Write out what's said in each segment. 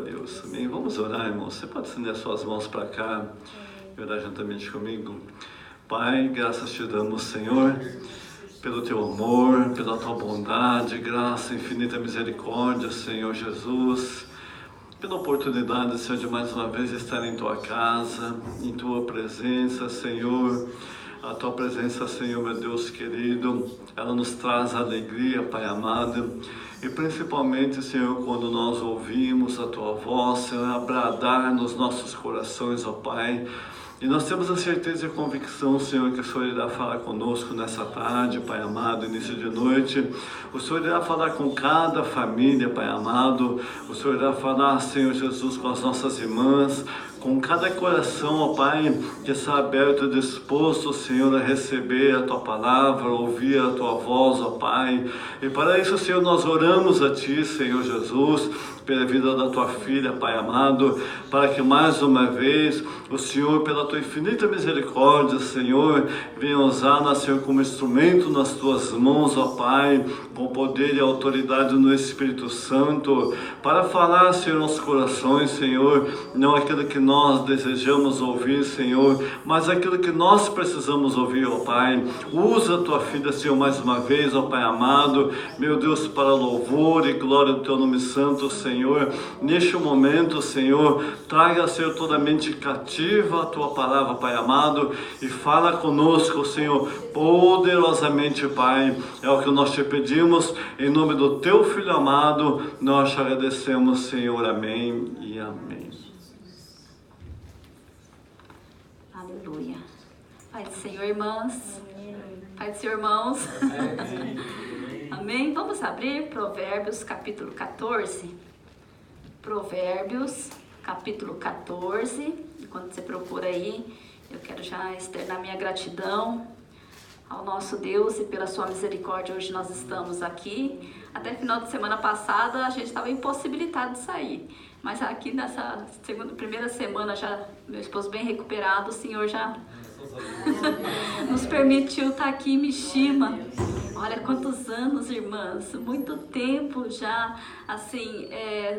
Deus. Amém? Vamos orar, irmãos. Você pode estender as suas mãos para cá e orar juntamente comigo. Pai, graças te damos, Senhor, pelo teu amor, pela tua bondade, graça, infinita misericórdia, Senhor Jesus, pela oportunidade, Senhor, de mais uma vez estar em tua casa, em tua presença, Senhor. A tua presença, Senhor, meu Deus querido, ela nos traz alegria, Pai amado, e principalmente, Senhor, quando nós ouvimos a tua voz, Senhor, bradar nos nossos corações, ó Pai. E nós temos a certeza e a convicção, Senhor, que o Senhor irá falar conosco nessa tarde, Pai amado, início de noite. O Senhor irá falar com cada família, Pai amado. O Senhor irá falar, Senhor Jesus, com as nossas irmãs, com cada coração, ó Pai, que está aberto e disposto, Senhor, a receber a Tua palavra, ouvir a Tua voz, ó Pai. E para isso, Senhor, nós oramos a Ti, Senhor Jesus, pela vida da Tua filha, Pai amado, para que mais uma vez o Senhor, pela Tua infinita misericórdia, Senhor, venha usar-nos, Senhor, como instrumento nas Tuas mãos, ó Pai, com poder e autoridade no Espírito Santo, para falar, Senhor, aos corações, Senhor, não aquilo que nós desejamos ouvir, Senhor, mas aquilo que nós precisamos ouvir, ó Pai. Usa a Tua filha, Senhor, mais uma vez, ó Pai amado, meu Deus, para louvor e glória do Teu nome santo, Senhor. Neste momento, Senhor, traga, Senhor, toda a mente cativa a Tua palavra, Pai amado, e fala conosco, Senhor, poderosamente, Pai. É o que nós te pedimos, em nome do Teu Filho amado, nós te agradecemos, Senhor. Amém e amém. Aleluia. Pai do Senhor, irmãs. Pai do Senhor, irmãos. Amém. Vamos abrir Provérbios capítulo 14. Provérbios capítulo 14. Enquanto você procura aí, eu quero já externar minha gratidão ao nosso Deus e pela sua misericórdia. Hoje nós estamos aqui. Até final de semana passada a gente estava impossibilitado de sair. Mas aqui nessa primeira semana, já meu esposo bem recuperado, o Senhor já nos permitiu estar aqui em Mishima. Olha quantos anos, irmãs, muito tempo já, assim,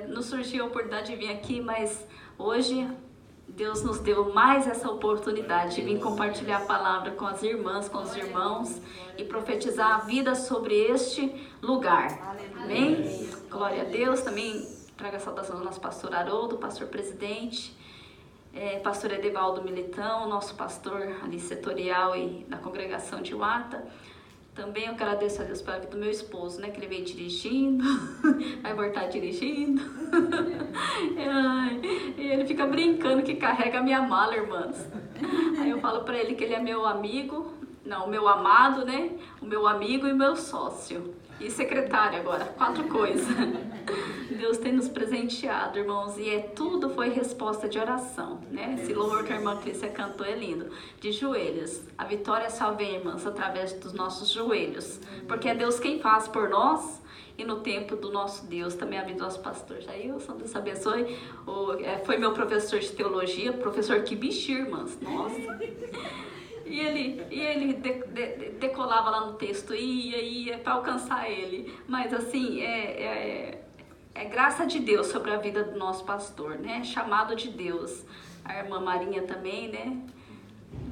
nos surgiu a oportunidade de vir aqui, mas hoje Deus nos deu mais essa oportunidade de vir compartilhar a palavra com as irmãs, com os irmãos e profetizar a vida sobre este lugar. Amém? Glória a Deus. Também trago a saudação do nosso pastor Haroldo, pastor presidente, pastor Edevaldo Militão, nosso pastor ali setorial e da congregação de Uata. Também eu agradeço a Deus pela vida do meu esposo, né? Que ele veio dirigindo, vai voltar dirigindo. E ele fica brincando que carrega a minha mala, irmãs. Aí eu falo pra ele que ele é meu amigo, não, o meu amado, né? O meu amigo e o meu sócio. E secretário agora, 4 coisas. Deus tem nos presenteado, irmãos, e tudo foi resposta de oração, né? Esse louvor que a irmã Clícia cantou é lindo. De joelhos. A vitória só vem, irmãs, através dos nossos joelhos. Porque é Deus quem faz por nós e no tempo do nosso Deus. Também a vida do nosso pastor Jailson, Deus abençoe. Foi meu professor de teologia, professor Kibishi, irmãs. Nossa! E ele decolava lá no texto, ia para alcançar ele. Mas assim, é graça de Deus sobre a vida do nosso pastor, né? Chamado de Deus. A irmã Marinha também, né?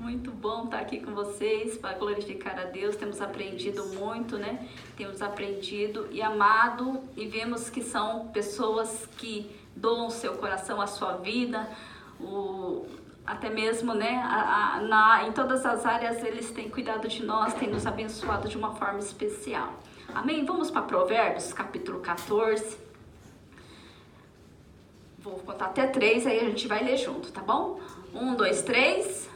Muito bom estar aqui com vocês para glorificar a Deus. Temos aprendido muito, né? Temos aprendido e amado, e vemos que são pessoas que doam o seu coração, a sua vida, até mesmo, né, em todas as áreas eles têm cuidado de nós, têm nos abençoado de uma forma especial. Amém? Vamos para Provérbios, capítulo 14. Vou contar até 3, aí a gente vai ler junto, tá bom? 1, 2, 3.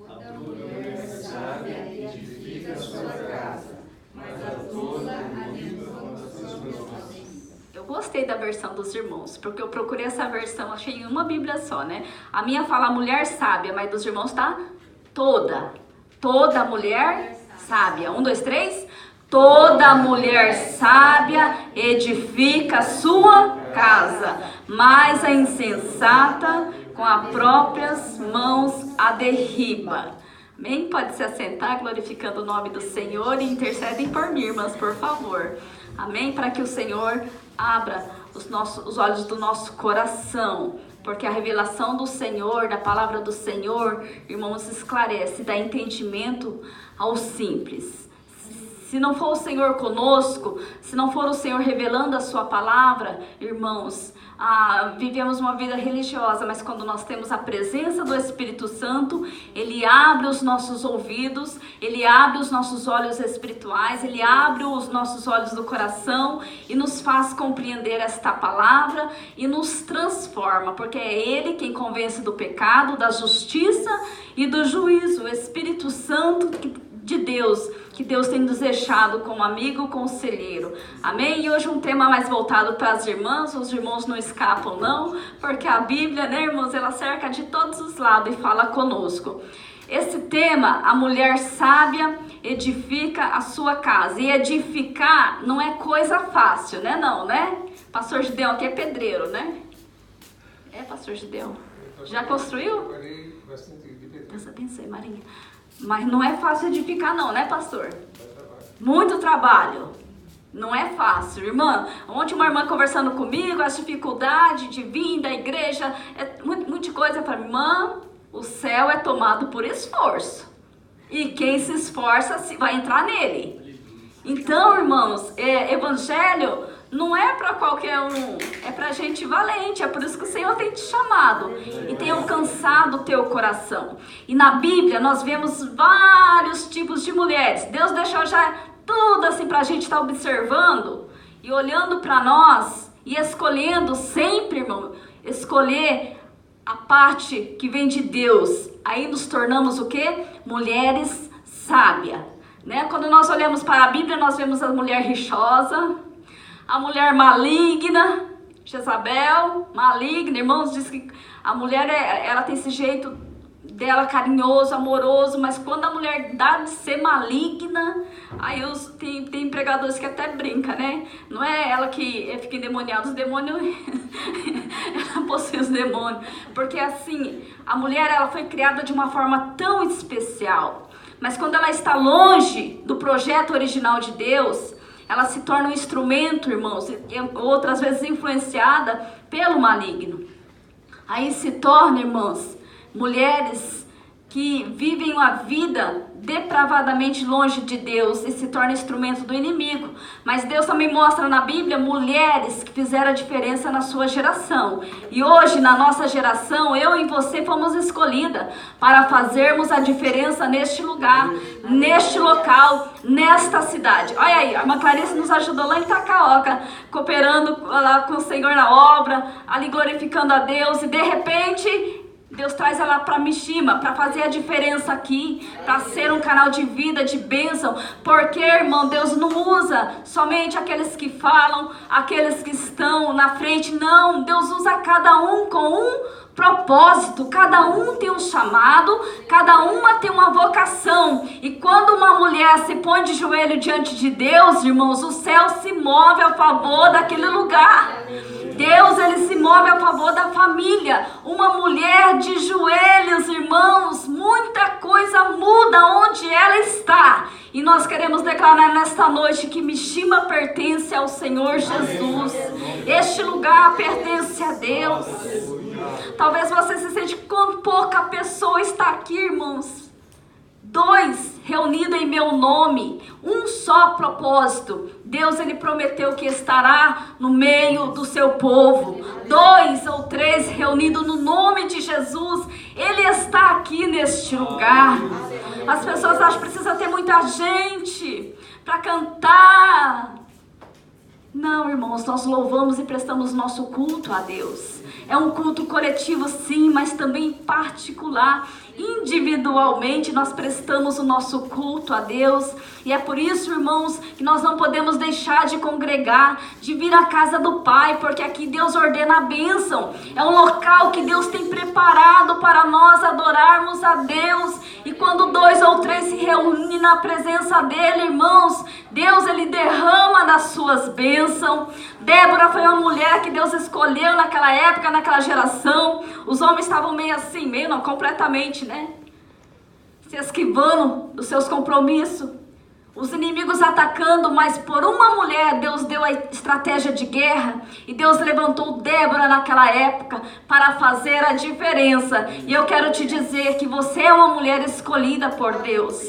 A mulher sábia edifica sua casa, mas a tola alimenta seus próximos. Eu gostei da versão dos irmãos, porque eu procurei essa versão, achei em uma Bíblia só, né? A minha fala mulher sábia, mas dos irmãos tá toda mulher sábia. 1, 2, 3. Toda mulher sábia edifica sua casa, mas a insensata com as próprias mãos a derriba. Amém? Pode se assentar, glorificando o nome do Senhor, e intercedem por mim, irmãs, por favor. Amém? Para que o Senhor abra os olhos do nosso coração, porque a revelação do Senhor, da palavra do Senhor, irmãos, esclarece, dá entendimento ao simples. Se não for o Senhor conosco, se não for o Senhor revelando a sua palavra, irmãos, vivemos uma vida religiosa, mas quando nós temos a presença do Espírito Santo, Ele abre os nossos ouvidos, Ele abre os nossos olhos espirituais, Ele abre os nossos olhos do coração e nos faz compreender esta palavra e nos transforma, porque é Ele quem convence do pecado, da justiça e do juízo. O Espírito Santo de Deus, que Deus tem nos deixado como amigo conselheiro. Amém? E hoje um tema mais voltado para as irmãs. Os irmãos não escapam não, porque a Bíblia, né, irmãos, ela cerca de todos os lados e fala conosco. Esse tema, a mulher sábia edifica a sua casa. E edificar não é coisa fácil, né, não, né? Pastor Gideão aqui é pedreiro, né? É, Pastor Gideão? Já construiu? Deus abençoe, Marinha. Mas não é fácil edificar não, né, pastor? Muito trabalho. Não é fácil, irmã. Ontem uma irmã conversando comigo, as dificuldades de vir da igreja, muita coisa para irmã. O céu é tomado por esforço. E quem se esforça vai entrar nele. Então, irmãos, evangelho não é para qualquer um, é para gente valente. É por isso que o Senhor tem te chamado e tem alcançado o teu coração. E na Bíblia nós vemos vários tipos de mulheres. Deus deixou já tudo assim para a gente estar observando e olhando para nós e escolhendo sempre, irmão, escolher a parte que vem de Deus. Aí nos tornamos o quê? Mulheres sábias, né? Quando nós olhamos para a Bíblia, nós vemos a mulher rixosa, a mulher maligna, Jezabel, maligna. Irmãos, diz que a mulher, ela tem esse jeito dela carinhoso, amoroso, mas quando a mulher dá de ser maligna, aí tem pregadores que até brinca, né? Não é ela que fica endemoniada, os demônios, ela possui os demônios. Porque assim, a mulher, ela foi criada de uma forma tão especial, mas quando ela está longe do projeto original de Deus, ela se torna um instrumento, irmãos, e outras vezes influenciada pelo maligno. Aí se torna, irmãos, mulheres que vivem uma vida depravadamente longe de Deus e se torna instrumento do inimigo. Mas Deus também mostra na Bíblia mulheres que fizeram a diferença na sua geração. E hoje, na nossa geração, eu e você fomos escolhidas para fazermos a diferença neste lugar, neste local, nesta cidade. Olha aí, a irmã Clarice nos ajudou lá em Itacaoca, cooperando lá com o Senhor na obra, ali glorificando a Deus, e de repente Deus traz ela para Mishima, para fazer a diferença aqui, para ser um canal de vida, de bênção, porque, irmão, Deus não usa somente aqueles que falam, aqueles que estão na frente, não, Deus usa cada um com um propósito, cada um tem um chamado, cada uma tem uma vocação, e quando uma mulher se põe de joelho diante de Deus, irmãos, o céu se move a favor daquele lugar. Deus, ele se move a favor da família. Uma mulher de joelhos, irmãos, muita coisa muda onde ela está. E nós queremos declarar nesta noite que Mishima pertence ao Senhor Jesus. Este lugar pertence a Deus. Talvez você se sente com pouca pessoa está aqui, irmãos. 2 reunidos em meu nome, um só propósito. Deus, ele prometeu que estará no meio do seu povo. 2 ou 3 reunidos no nome de Jesus, ele está aqui neste lugar. As pessoas acham que precisa ter muita gente para cantar. Não, irmãos, nós louvamos e prestamos nosso culto a Deus. É um culto coletivo, sim, mas também particular. Individualmente nós prestamos o nosso culto a Deus, e é por isso, irmãos, que nós não podemos deixar de congregar, de vir à casa do Pai, porque aqui Deus ordena a bênção. É um local que Deus tem preparado para nós adorarmos a Deus, e quando 2 ou 3 se reúnem na presença dele, irmãos, Deus, ele derrama das suas bênçãos. Débora foi uma mulher que Deus escolheu naquela época, naquela geração. Os homens estavam meio assim, meio não, completamente, né? Se esquivando dos seus compromissos. os inimigos atacando, mas por uma mulher Deus deu a estratégia de guerra e Deus levantou Débora naquela época para fazer a diferença. E eu quero te dizer que você é uma mulher escolhida por Deus.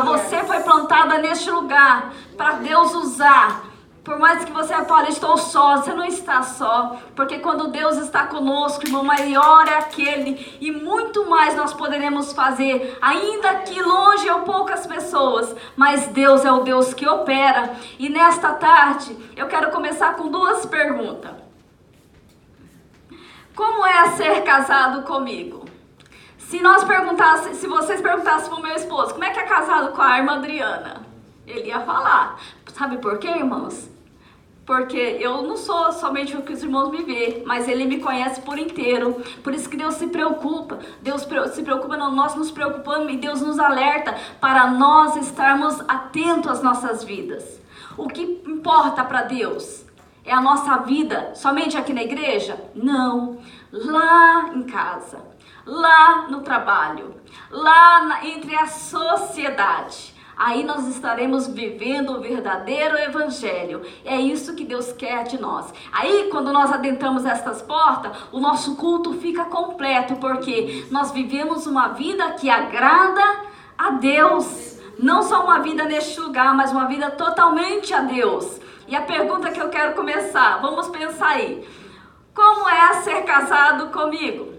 Você foi plantada neste lugar para Deus usar. Por mais que você fale, estou só, você não está só, porque quando Deus está conosco, irmão, maior é aquele, e muito mais nós poderemos fazer, ainda que longe ou poucas pessoas, mas Deus é o Deus que opera. E nesta tarde, eu quero começar com 2 perguntas. Como é ser casado comigo? Se vocês perguntassem para o meu esposo, como é que é casado com a irmã Adriana? Ele ia falar. Sabe por quê, irmãos? Porque eu não sou somente o que os irmãos me vê, mas Ele me conhece por inteiro. Por isso que Deus se preocupa. Deus se preocupa, não, nós nos preocupamos e Deus nos alerta para nós estarmos atentos às nossas vidas. O que importa para Deus é a nossa vida somente aqui na igreja? Não. Lá em casa, lá no trabalho, lá entre a sociedade. Aí nós estaremos vivendo o verdadeiro evangelho. É isso que Deus quer de nós. Aí quando nós adentramos estas portas, o nosso culto fica completo, porque nós vivemos uma vida que agrada a Deus. Não só uma vida neste lugar, mas uma vida totalmente a Deus. E a pergunta que eu quero começar, vamos pensar aí. Como é ser casado comigo?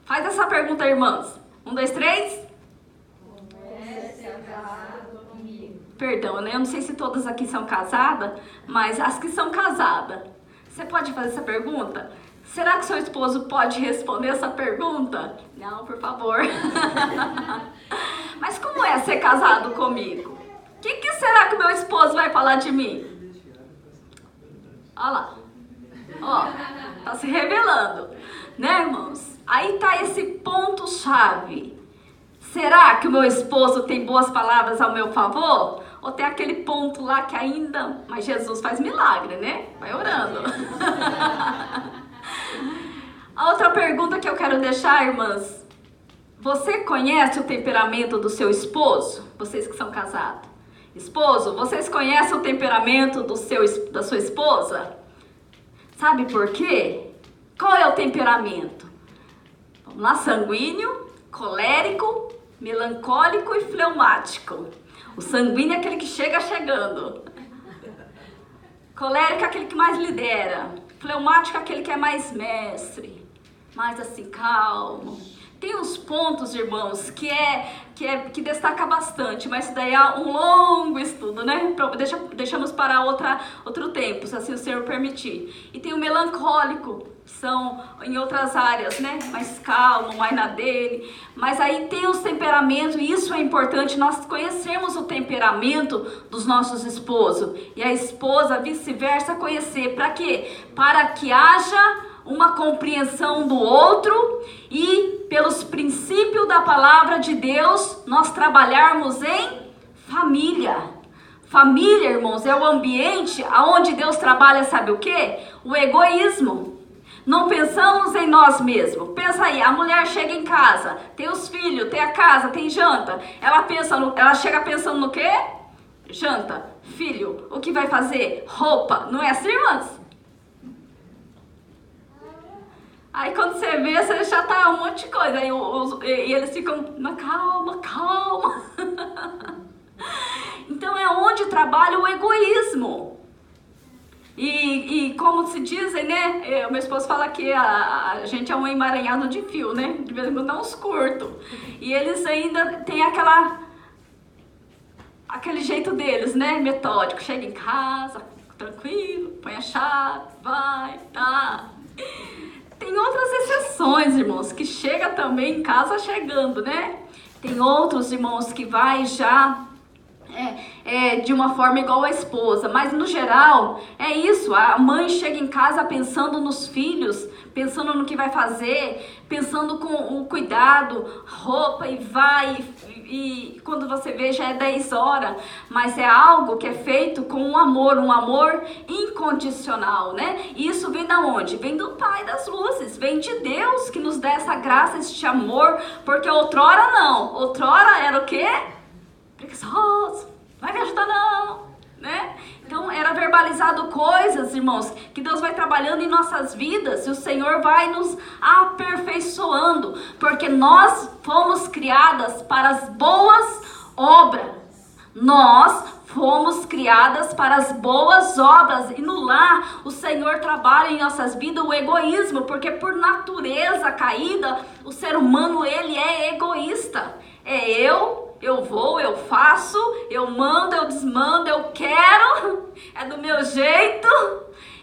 Faz essa pergunta, irmãs. 1, 2, 3. Perdão, né? Eu não sei se todas aqui são casadas, mas as que são casadas, você pode fazer essa pergunta? Será que seu esposo pode responder essa pergunta? Não, por favor. Mas como é ser casado comigo? O que será que o meu esposo vai falar de mim? Olha lá. Ó, tá se revelando. Né, irmãos? Aí tá esse ponto-chave. Será que o meu esposo tem boas palavras ao meu favor? Ou tem aquele ponto lá que ainda... Mas Jesus faz milagre, né? Vai orando. A outra pergunta que eu quero deixar, irmãs. Você conhece o temperamento do seu esposo? Vocês que são casados. Esposo, vocês conhecem o temperamento da sua esposa? Sabe por quê? Qual é o temperamento? Vamos lá, sanguíneo, colérico, melancólico e fleumático. O sanguíneo é aquele que chega chegando. Colérico é aquele que mais lidera. Fleumático é aquele que é mais mestre. Mais assim, calmo. Tem uns pontos, irmãos, que destaca bastante, mas isso daí é um longo estudo, né? Deixamos para outro tempo, se assim o Senhor permitir. E tem o melancólico, que são em outras áreas, né? Mais calmo, mais na dele. Mas aí tem os temperamentos, e isso é importante, nós conhecermos o temperamento dos nossos esposos. E a esposa, vice-versa, conhecer. Para quê? Para que haja uma compreensão do outro e pelos princípios da palavra de Deus nós trabalharmos em família. Família, irmãos, é o ambiente onde Deus trabalha, sabe o quê? O egoísmo. Não pensamos em nós mesmos. Pensa aí, a mulher chega em casa, tem os filhos, tem a casa, tem janta. Ela chega pensando no quê? Janta, filho, o que vai fazer? Roupa. Não é assim, irmãs? Aí quando você vê, você já tá um monte de coisa. Aí e eles ficam, calma, calma. Então é onde trabalha o egoísmo. E como se dizem, né? O meu esposo fala que a gente é um emaranhado de fio, né? De vez em quando dá uns curtos. E eles ainda têm aquele jeito deles, né? Metódico. Chega em casa, tranquilo, põe a chave, vai, tá. Tem outras exceções, irmãos, que chega também em casa chegando, né? Tem outros, irmãos, que vai já de uma forma igual a esposa. Mas, no geral, é isso. A mãe chega em casa pensando nos filhos, pensando no que vai fazer, pensando com o cuidado, roupa e vai... E quando você vê já é 10 horas, mas é algo que é feito com um amor incondicional, né? E isso vem da onde? Vem do Pai das Luzes, vem de Deus que nos dá essa graça, este amor, porque outrora não, outrora era o quê? Preguiçoso, vai me ajudar não, né? Então era verbalizado coisas, irmãos, que Deus vai trabalhando em nossas vidas e o Senhor vai nos aperfeiçoando, porque nós fomos criadas para as boas obras. Nós fomos criadas para as boas obras, e no lar o Senhor trabalha em nossas vidas o egoísmo, porque por natureza caída, o ser humano ele é egoísta. É eu vou, eu faço, eu mando, eu desmando, eu quero, é do meu jeito.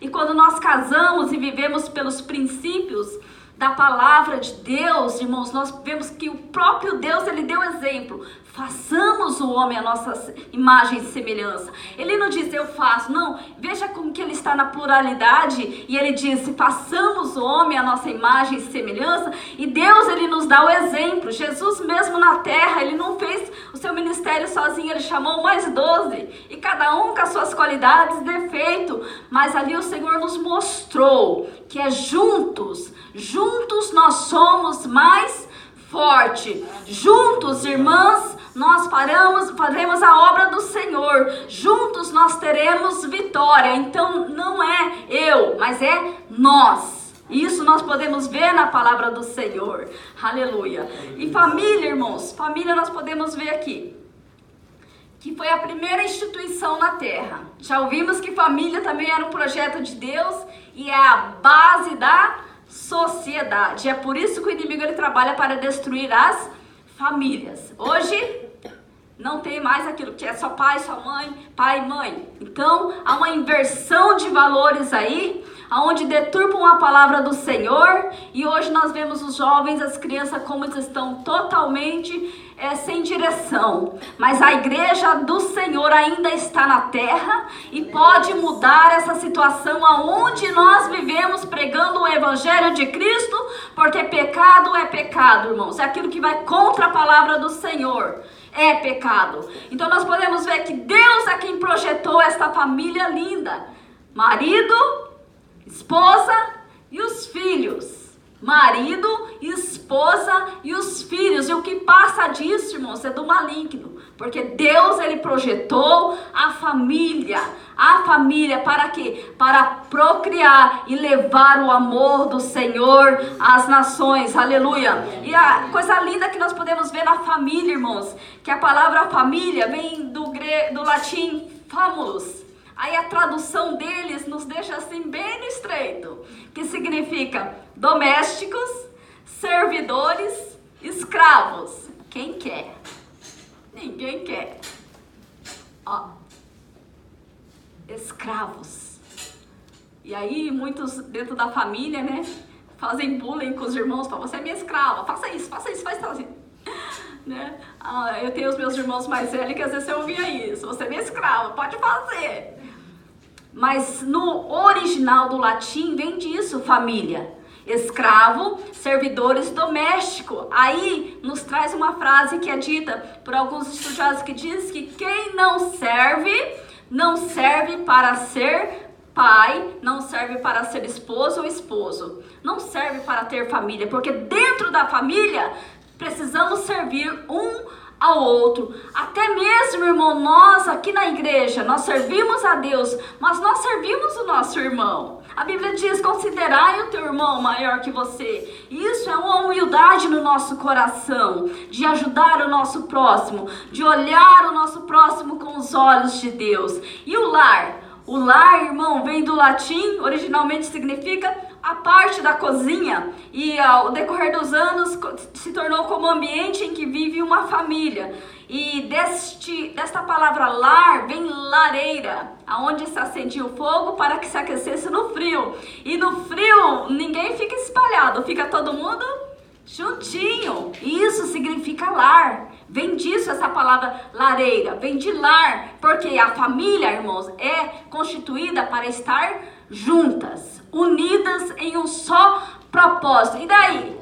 E quando nós casamos e vivemos pelos princípios da palavra de Deus, irmãos, nós vemos que o próprio Deus, ele deu exemplo. Façamos o homem a nossa imagem e semelhança. Ele não diz eu faço, não. Veja como que ele está na pluralidade. E ele disse, façamos o homem a nossa imagem e semelhança. E Deus, ele nos dá o exemplo. Jesus mesmo na terra, ele não fez o seu ministério sozinho. Ele chamou mais 12. E cada um com as suas qualidades e defeitos. Mas ali o Senhor nos mostrou que é juntos nós somos mais forte. Juntos, irmãs, nós faremos a obra do Senhor. Juntos nós teremos vitória. Então não é eu, mas é nós. Isso nós podemos ver na palavra do Senhor. Aleluia. E família, irmãos, família nós podemos ver aqui que foi a primeira instituição na terra. Já ouvimos que família também era um projeto de Deus e é a base da sociedade. É por isso que o inimigo ele trabalha para destruir as famílias. Hoje não tem mais aquilo que é só pai, só mãe, pai e mãe. Então há uma inversão de valores aí, onde deturpam a palavra do Senhor. E hoje nós vemos os jovens, as crianças como eles estão totalmente sem direção. Mas a igreja do Senhor ainda está na terra e pode mudar essa situação aonde nós vivemos pregando o evangelho de Cristo, porque pecado é pecado, irmãos. É aquilo que vai contra a palavra do Senhor. É pecado. Então nós podemos ver que Deus é quem projetou esta família linda. Marido, esposa e os filhos. Marido, esposa e os filhos. E o que passa disso, irmãos, é do maligno. Porque Deus, ele projetou a família. A família para quê? Para procriar e levar o amor do Senhor às nações. Aleluia. E a coisa linda que nós podemos ver na família, irmãos, que a palavra família vem do latim famulus. Aí a tradução deles nos deixa assim bem no estreito, que significa domésticos, servidores, escravos. Quem quer? Ninguém quer. Ó, escravos. E aí muitos dentro da família, né, fazem bullying com os irmãos, falam, você é minha escrava, faça isso, faz assim. Né? Eu tenho os meus irmãos mais velhos que às vezes eu ouvia isso, você é minha escrava, pode fazer. Mas no original do latim vem disso, família. Escravo, servidores domésticos. Aí nos traz uma frase que é dita por alguns estudiosos que diz que quem não serve para ser pai, não serve para ser esposo ou esposo. Não serve para ter família, porque dentro da família precisamos servir um ao outro. Até mesmo, irmão, nós aqui na igreja, nós servimos a Deus, mas nós servimos o nosso irmão. A Bíblia diz, considerai o teu irmão maior que você. Isso é uma humildade no nosso coração, de ajudar o nosso próximo, de olhar o nosso próximo com os olhos de Deus. E o lar? O lar, irmão, vem do latim, originalmente significa a parte da cozinha, e ao decorrer dos anos se tornou como ambiente em que vive uma família. E desta palavra lar vem lareira, aonde se acendia o fogo para que se aquecesse no frio. E no frio ninguém fica espalhado, fica todo mundo juntinho. E isso significa lar. Vem disso essa palavra lareira, vem de lar, porque a família, irmãos, é constituída para estar juntas, unidas em um só propósito. E daí?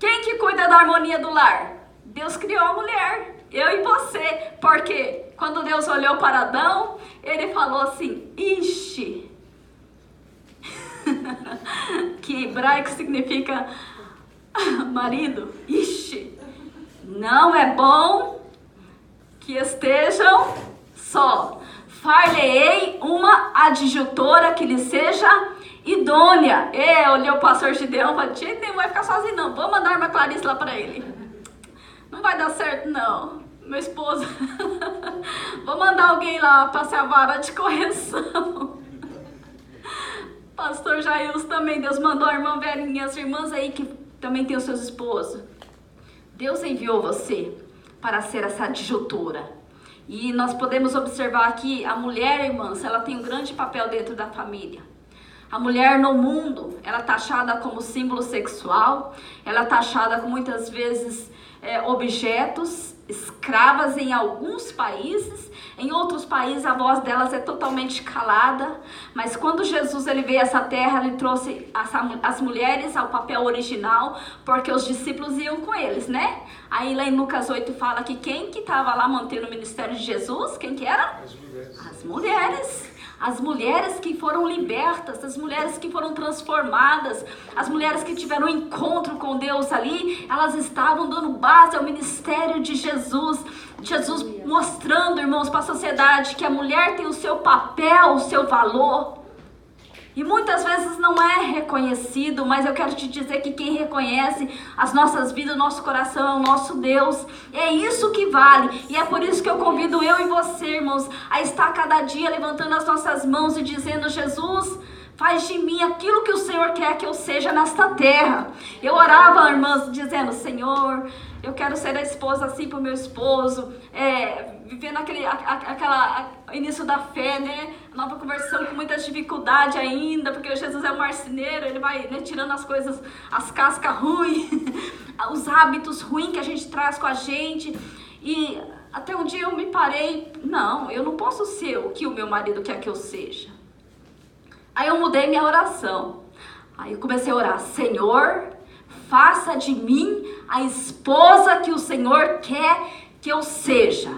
Quem que cuida da harmonia do lar? Deus criou a mulher, eu e você. Porque quando Deus olhou para Adão, ele falou assim, ixi, que em hebraico significa marido, ixi, não é bom que estejam só. Far-lhe-ei uma adjutora que lhe seja idônea. Olhou o pastor Gideão e falou, de jeito nenhum vai ficar sozinho não, vou mandar a irmã Clarice lá para ele. Não vai dar certo não, meu esposo. Vou mandar alguém lá para ser a vara de correção. Pastor Jailson também, Deus mandou a irmã Verinha, as irmãs aí que também tem os seus esposos. Deus enviou você para ser essa adjutora. E nós podemos observar aqui, a mulher, irmãs, ela tem um grande papel dentro da família. A mulher no mundo, ela é taxada como símbolo sexual, ela é taxada com muitas vezes objetos, escravas em alguns países, em outros países a voz delas é totalmente calada, mas quando Jesus ele veio a essa terra, ele trouxe as mulheres ao papel original, porque os discípulos iam com eles, né? Aí lá em Lucas 8 fala que quem que estava lá mantendo o ministério de Jesus, quem que era? As mulheres. As mulheres que foram libertas, as mulheres que foram transformadas, as mulheres que tiveram um encontro com Deus ali, elas estavam dando base ao ministério de Jesus. Jesus mostrando, irmãos, para a sociedade que a mulher tem o seu papel, o seu valor. E muitas vezes não é reconhecido, mas eu quero te dizer que quem reconhece as nossas vidas, o nosso coração é o nosso Deus. É isso que vale. E é por isso que eu convido eu e você, irmãos, a estar cada dia levantando as nossas mãos e dizendo, Jesus, faz de mim aquilo que o Senhor quer que eu seja nesta terra. Eu orava, irmãs, dizendo, Senhor, eu quero ser a esposa assim para o meu esposo, vivendo aquele início da fé, né? Nova conversão com muita dificuldade ainda, porque Jesus é o marceneiro, ele vai, né, tirando as coisas, as cascas ruins, os hábitos ruins que a gente traz com a gente. E até um dia eu me parei, não, eu não posso ser o que o meu marido quer que eu seja. Aí eu mudei minha oração. Aí eu comecei a orar, Senhor, faça de mim a esposa que o Senhor quer que eu seja.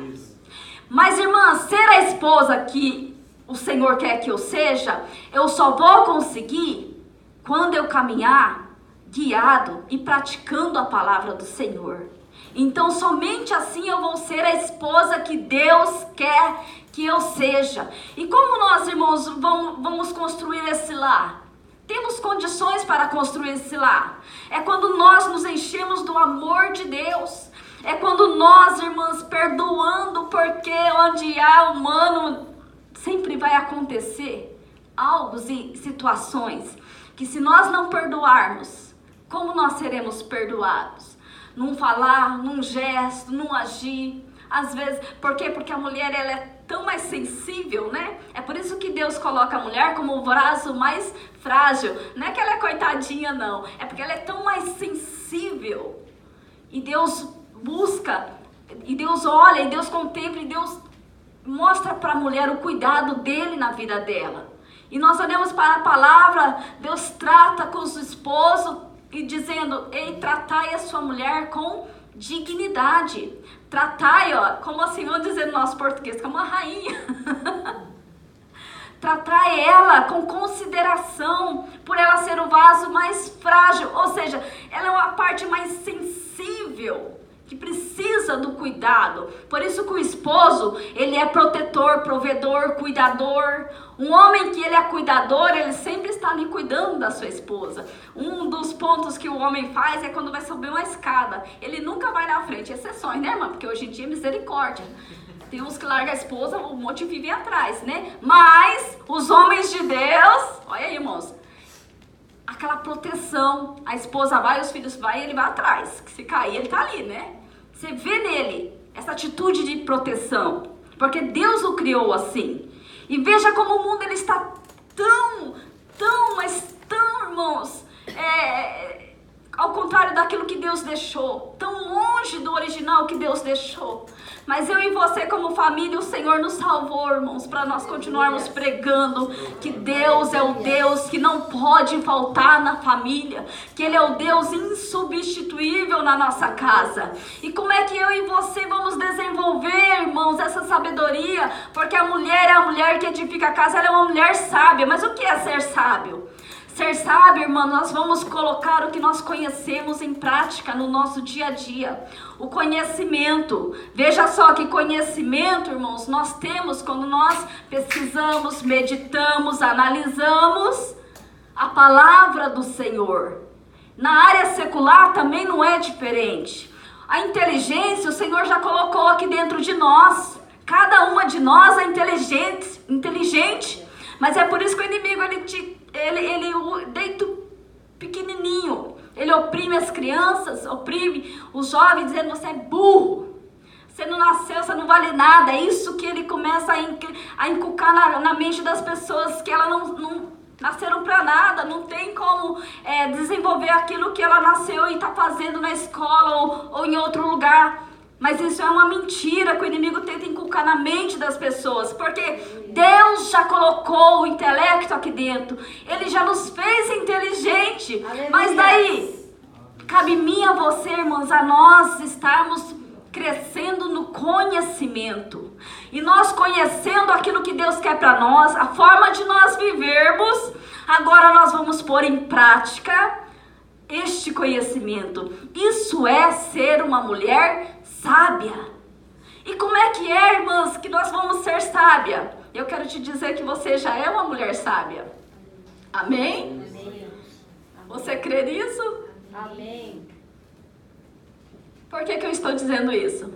Mas, irmã, ser a esposa que o Senhor quer que eu seja, eu só vou conseguir quando eu caminhar guiado e praticando a palavra do Senhor. Então, somente assim eu vou ser a esposa que Deus quer que eu seja. E como nós, irmãos, vamos construir esse lar? Temos condições para construir esse lar. É quando nós nos enchemos do amor de Deus. É quando nós, irmãs, perdoando, porque onde há humano, sempre vai acontecer algo e situações que se nós não perdoarmos, como nós seremos perdoados? Num falar, num gesto, num agir. Às vezes, por quê? Porque a mulher, ela é tão mais sensível, né? É por isso que Deus coloca a mulher como o vaso mais frágil. Não é que ela é coitadinha, não. É porque ela é tão mais sensível. E Deus busca, e Deus olha, e Deus contempla, e Deus mostra para a mulher o cuidado dele na vida dela. E nós olhamos para a palavra, Deus trata com os esposos e dizendo, ei, tratai a sua mulher com dignidade. Tratai, ó, como assim, vamos dizer no nosso português, como uma rainha. Tratai ela com consideração, por ela ser o vaso mais frágil, ou seja, ela é uma parte mais sensível, que precisa do cuidado. Por isso que o esposo, ele é protetor, provedor, cuidador. Um homem que ele é cuidador, ele sempre está ali cuidando da sua esposa. Um dos pontos que o homem faz é quando vai subir uma escada. Ele nunca vai na frente, exceções, né, irmã? Porque hoje em dia é misericórdia. Tem uns que largam a esposa, um monte vive atrás, né? Mas os homens de Deus, olha aí, irmãos, aquela proteção, a esposa vai, os filhos vai e ele vai atrás. Que se cair, ele tá ali, né? Você vê nele essa atitude de proteção, porque Deus o criou assim. E veja como o mundo ele está mas tão, irmãos, ao contrário daquilo que Deus deixou, tão longe do original que Deus deixou. Mas eu e você como família, o Senhor nos salvou, irmãos, para nós continuarmos pregando que Deus é o Deus que não pode faltar na família, que Ele é o Deus insubstituível na nossa casa. E como é que eu e você vamos desenvolver, irmãos, essa sabedoria? Porque a mulher é a mulher que edifica a casa, ela é uma mulher sábia. Mas o que é ser sábio? Ser sábio, irmã, nós vamos colocar o que nós conhecemos em prática no nosso dia a dia. O conhecimento. Veja só que conhecimento, irmãos, nós temos quando nós pesquisamos, meditamos, analisamos a palavra do Senhor. Na área secular também não é diferente. A inteligência, o Senhor já colocou aqui dentro de nós. Cada uma de nós é inteligente. Mas é por isso que o inimigo, ele deita pequenininho. Ele oprime as crianças, oprime os jovens, dizendo: você é burro. Você não nasceu, você não vale nada. É isso que ele começa a inculcar na mente das pessoas, que elas não nasceram para nada, não tem como desenvolver aquilo que ela nasceu e está fazendo na escola ou em outro lugar. Mas isso é uma mentira que o inimigo tenta inculcar na mente das pessoas, porque Deus já colocou o intelecto aqui dentro, Ele já nos fez inteligente. Aleluia. Mas daí, cabe mim a você, irmãos, a nós estarmos crescendo no conhecimento. E nós conhecendo aquilo que Deus quer para nós, a forma de nós vivermos, agora nós vamos pôr em prática este conhecimento. Isso é ser uma mulher sábia. E como é que é, irmãs, que nós vamos ser sábia? Eu quero te dizer que você já é uma mulher sábia. Amém? Amém. Você crê nisso? Amém. Por que eu estou dizendo isso?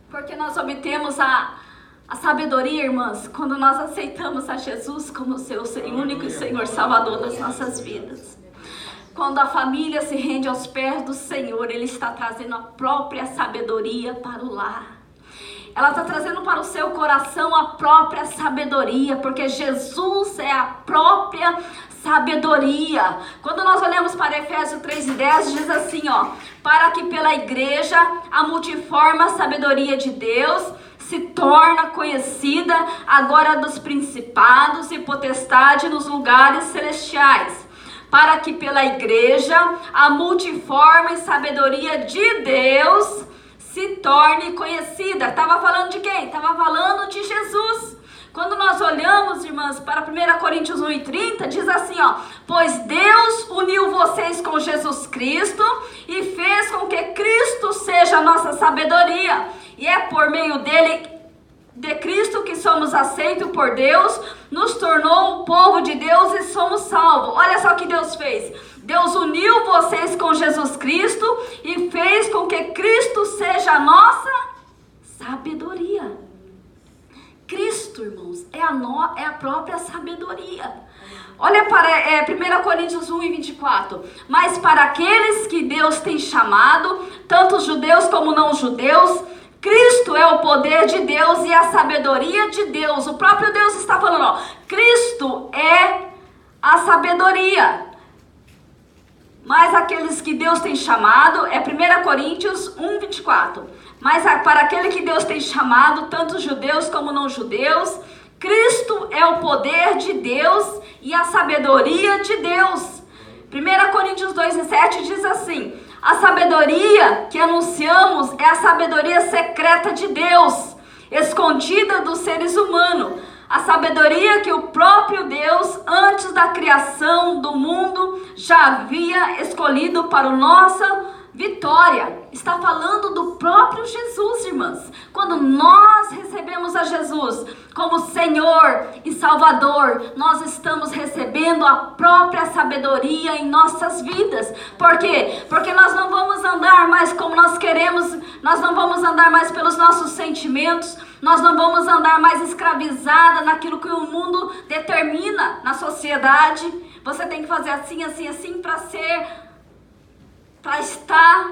Porque nós obtemos a sabedoria, irmãs, quando nós aceitamos a Jesus como seu único e Senhor Salvador das nossas vidas. Quando a família se rende aos pés do Senhor, Ele está trazendo a própria sabedoria para o lar. Ela está trazendo para o seu coração a própria sabedoria, porque Jesus é a própria sabedoria. Quando nós olhamos para Efésios 3:10, diz assim, para que pela igreja a multiforme sabedoria de Deus se torna conhecida agora dos principados e potestades nos lugares celestiais. Para que pela igreja a multiforme sabedoria de Deus se torne conhecida. Estava falando de quem? Estava falando de Jesus. Quando nós olhamos, irmãs, para 1 Coríntios 1:30, diz assim, pois Deus uniu vocês com Jesus Cristo e fez com que Cristo seja a nossa sabedoria. E é por meio de Cristo que somos aceitos por Deus, nos tornou o povo de Deus e somos salvos. Olha só o que Deus fez. Deus uniu vocês com Jesus Cristo e fez com que Cristo seja a nossa sabedoria. Cristo, irmãos, é a própria sabedoria. Olha para 1 Coríntios 1:24. Mas para aqueles que Deus tem chamado, tanto judeus como não judeus, Cristo é o poder de Deus e a sabedoria de Deus. O próprio Deus está falando, Cristo é a sabedoria. Mas aqueles que Deus tem chamado, é 1 Coríntios 1:24. Mas para aquele que Deus tem chamado, tanto judeus como não judeus, Cristo é o poder de Deus e a sabedoria de Deus. 1 Coríntios 2:7 diz assim, a sabedoria que anunciamos é a sabedoria secreta de Deus, escondida dos seres humanos. A sabedoria que o próprio Deus, antes da criação do mundo, já havia escolhido para a nossa vitória. Está falando do próprio Jesus, irmãs. Quando nós recebemos a Jesus como Senhor e Salvador, nós estamos recebendo a própria sabedoria em nossas vidas. Por quê? Porque nós não vamos andar mais como nós queremos, nós não vamos andar mais pelos nossos sentimentos, nós não vamos andar mais escravizada naquilo que o mundo determina na sociedade. Você tem que fazer assim, assim, assim para estar,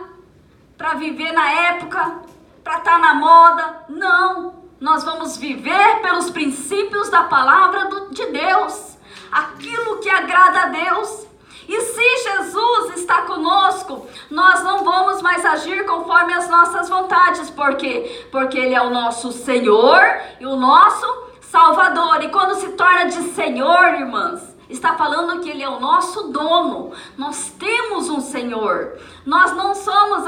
para viver na época, para estar na moda. Não, nós vamos viver pelos princípios da palavra de Deus, aquilo que agrada a Deus. E se Jesus está conosco, nós não vamos mais agir conforme as nossas vontades. Por quê? Porque Ele é o nosso Senhor e o nosso Salvador. E quando se torna de Senhor, irmãs, Está falando que Ele é o nosso dono. Nós temos um Senhor. Nós não somos,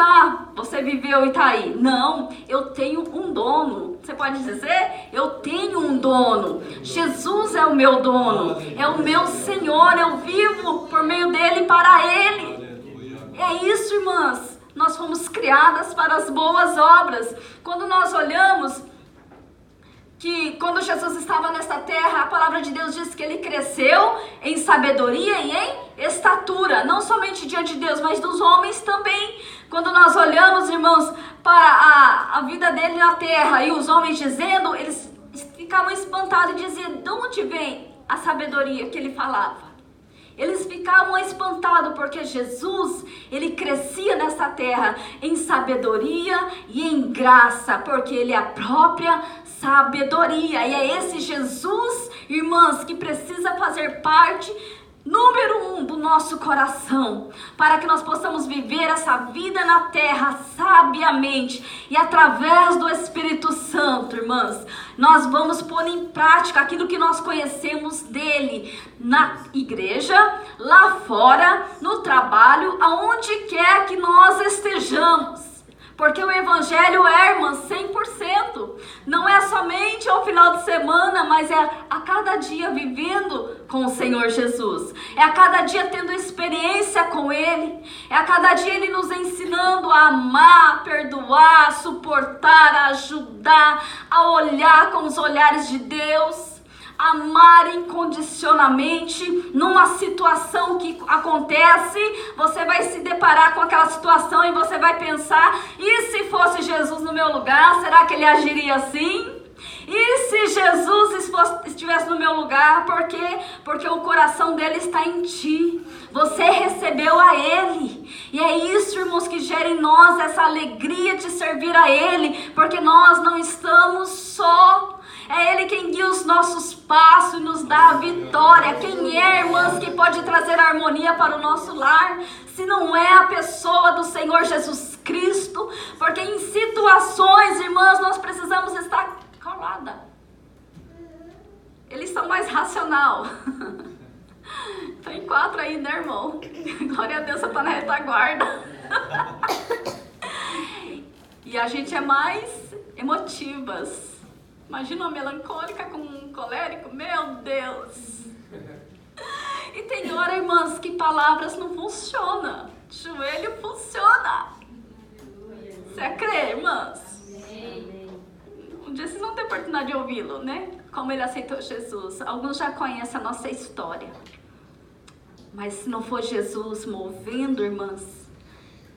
você viveu e está aí. Não, eu tenho um dono. Você pode dizer? Eu tenho um dono. Jesus é o meu dono. É o meu Senhor. Eu vivo por meio dele e para Ele. É isso, irmãs. Nós fomos criadas para as boas obras. Quando nós olhamos que quando Jesus estava nesta terra, a palavra de Deus diz que Ele cresceu em sabedoria e em estatura, não somente diante de Deus, mas dos homens também. Quando nós olhamos, irmãos, para a vida dele na terra e os homens dizendo, eles ficavam espantados e diziam, de onde vem a sabedoria que Ele falava? Eles ficavam espantados porque Jesus, Ele crescia nessa terra em sabedoria e em graça, porque Ele é a própria sabedoria. E é esse Jesus, irmãs, que precisa fazer parte, número 1, do nosso coração, para que nós possamos viver essa vida na terra sabiamente e através do Espírito Santo, irmãs, nós vamos pôr em prática aquilo que nós conhecemos dele na igreja, lá fora, no trabalho, aonde quer que nós estejamos. Porque o Evangelho é, irmã, 100%. Não é somente ao final de semana, mas é a cada dia vivendo com o Senhor Jesus. É a cada dia tendo experiência com Ele. É a cada dia Ele nos ensinando a amar, a perdoar, a suportar, a ajudar, a olhar com os olhares de Deus. Amar incondicionalmente. Numa situação que acontece, você vai se deparar com aquela situação e você vai pensar, e se fosse Jesus no meu lugar, será que Ele agiria assim? E se Jesus estivesse no meu lugar, por quê? Porque o coração dele está em ti. Você recebeu a Ele. E é isso, irmãos, que gera em nós essa alegria de servir a Ele, porque nós não estamos só. É Ele quem guia os nossos passos e nos dá a vitória. Quem é, irmãs, que pode trazer harmonia para o nosso lar, se não é a pessoa do Senhor Jesus Cristo? Porque em situações, irmãs, nós precisamos estar calada. Eles são mais racional. Tem 4 aí, né, irmão? Glória a Deus, você está na retaguarda. E a gente é mais emotivas. Imagina uma melancólica com um colérico, meu Deus. E tem hora, irmãs, que palavras não funcionam. Joelho funciona. Você crê, irmãs? Um dia vocês vão ter oportunidade de ouvi-lo, né? Como ele aceitou Jesus. Alguns já conhecem a nossa história. Mas se não for Jesus movendo, irmãs,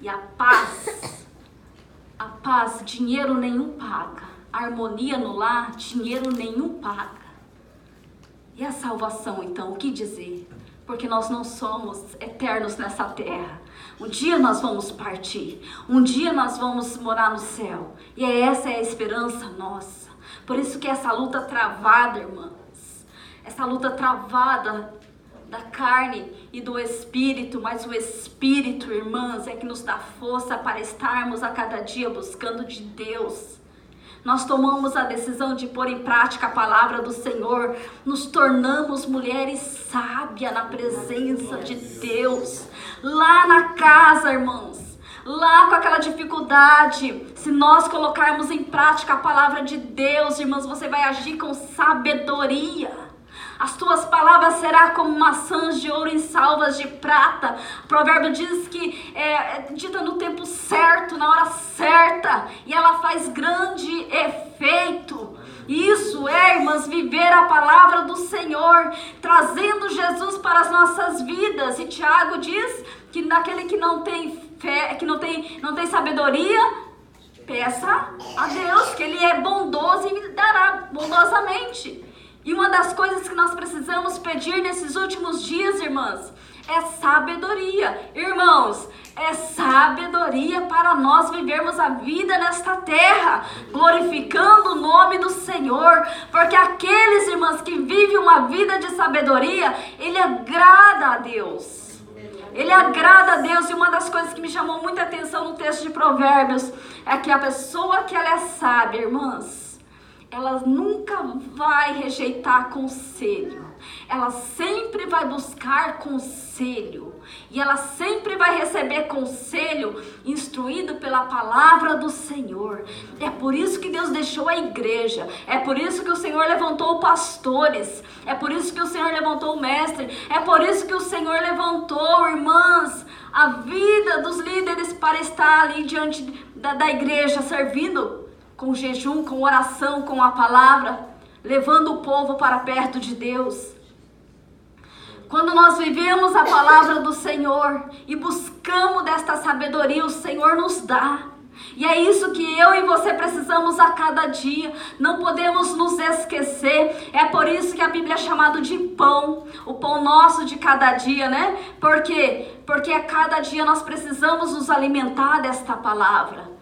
e a paz, dinheiro nenhum paga. A harmonia no lar, dinheiro nenhum paga. E a salvação, então, o que dizer? Porque nós não somos eternos nessa terra. Um dia nós vamos partir. Um dia nós vamos morar no céu. E essa é a esperança nossa. Por isso que essa luta travada, irmãs, essa luta travada da carne e do Espírito, mas o Espírito, irmãs, é que nos dá força para estarmos a cada dia buscando de Deus. Nós tomamos a decisão de pôr em prática a palavra do Senhor, nos tornamos mulheres sábias na presença de Deus, lá na casa, irmãos, lá com aquela dificuldade, se nós colocarmos em prática a palavra de Deus, irmãos, você vai agir com sabedoria. As tuas palavras serão como maçãs de ouro em salvas de prata. O provérbio diz que é dita no tempo certo, na hora certa, e ela faz grande efeito. Isso é, irmãs, viver a palavra do Senhor, trazendo Jesus para as nossas vidas. E Tiago diz que naquele que não tem fé, que não tem sabedoria, peça a Deus, que Ele é bondoso e me dará bondosamente. E uma das coisas que nós precisamos pedir nesses últimos dias, irmãs, é sabedoria. Irmãos, é sabedoria para nós vivermos a vida nesta terra, glorificando o nome do Senhor. Porque aqueles, irmãs, que vivem uma vida de sabedoria, ele agrada a Deus. Ele agrada a Deus. E uma das coisas que me chamou muita atenção no texto de Provérbios é que a pessoa que ela é sábia, irmãs, ela nunca vai rejeitar conselho. Ela sempre vai buscar conselho. E ela sempre vai receber conselho instruído pela palavra do Senhor. É por isso que Deus deixou a igreja. É por isso que o Senhor levantou pastores. É por isso que o Senhor levantou o mestre. É por isso que o Senhor levantou, irmãs, a vida dos líderes para estar ali diante da igreja, servindo com jejum, com oração, com a palavra, levando o povo para perto de Deus. Quando nós vivemos a palavra do Senhor e buscamos desta sabedoria, o Senhor nos dá. E é isso que eu e você precisamos a cada dia. Não podemos nos esquecer. É por isso que a Bíblia é chamada de pão. O pão nosso de cada dia, né? Por quê? Porque a cada dia nós precisamos nos alimentar desta palavra.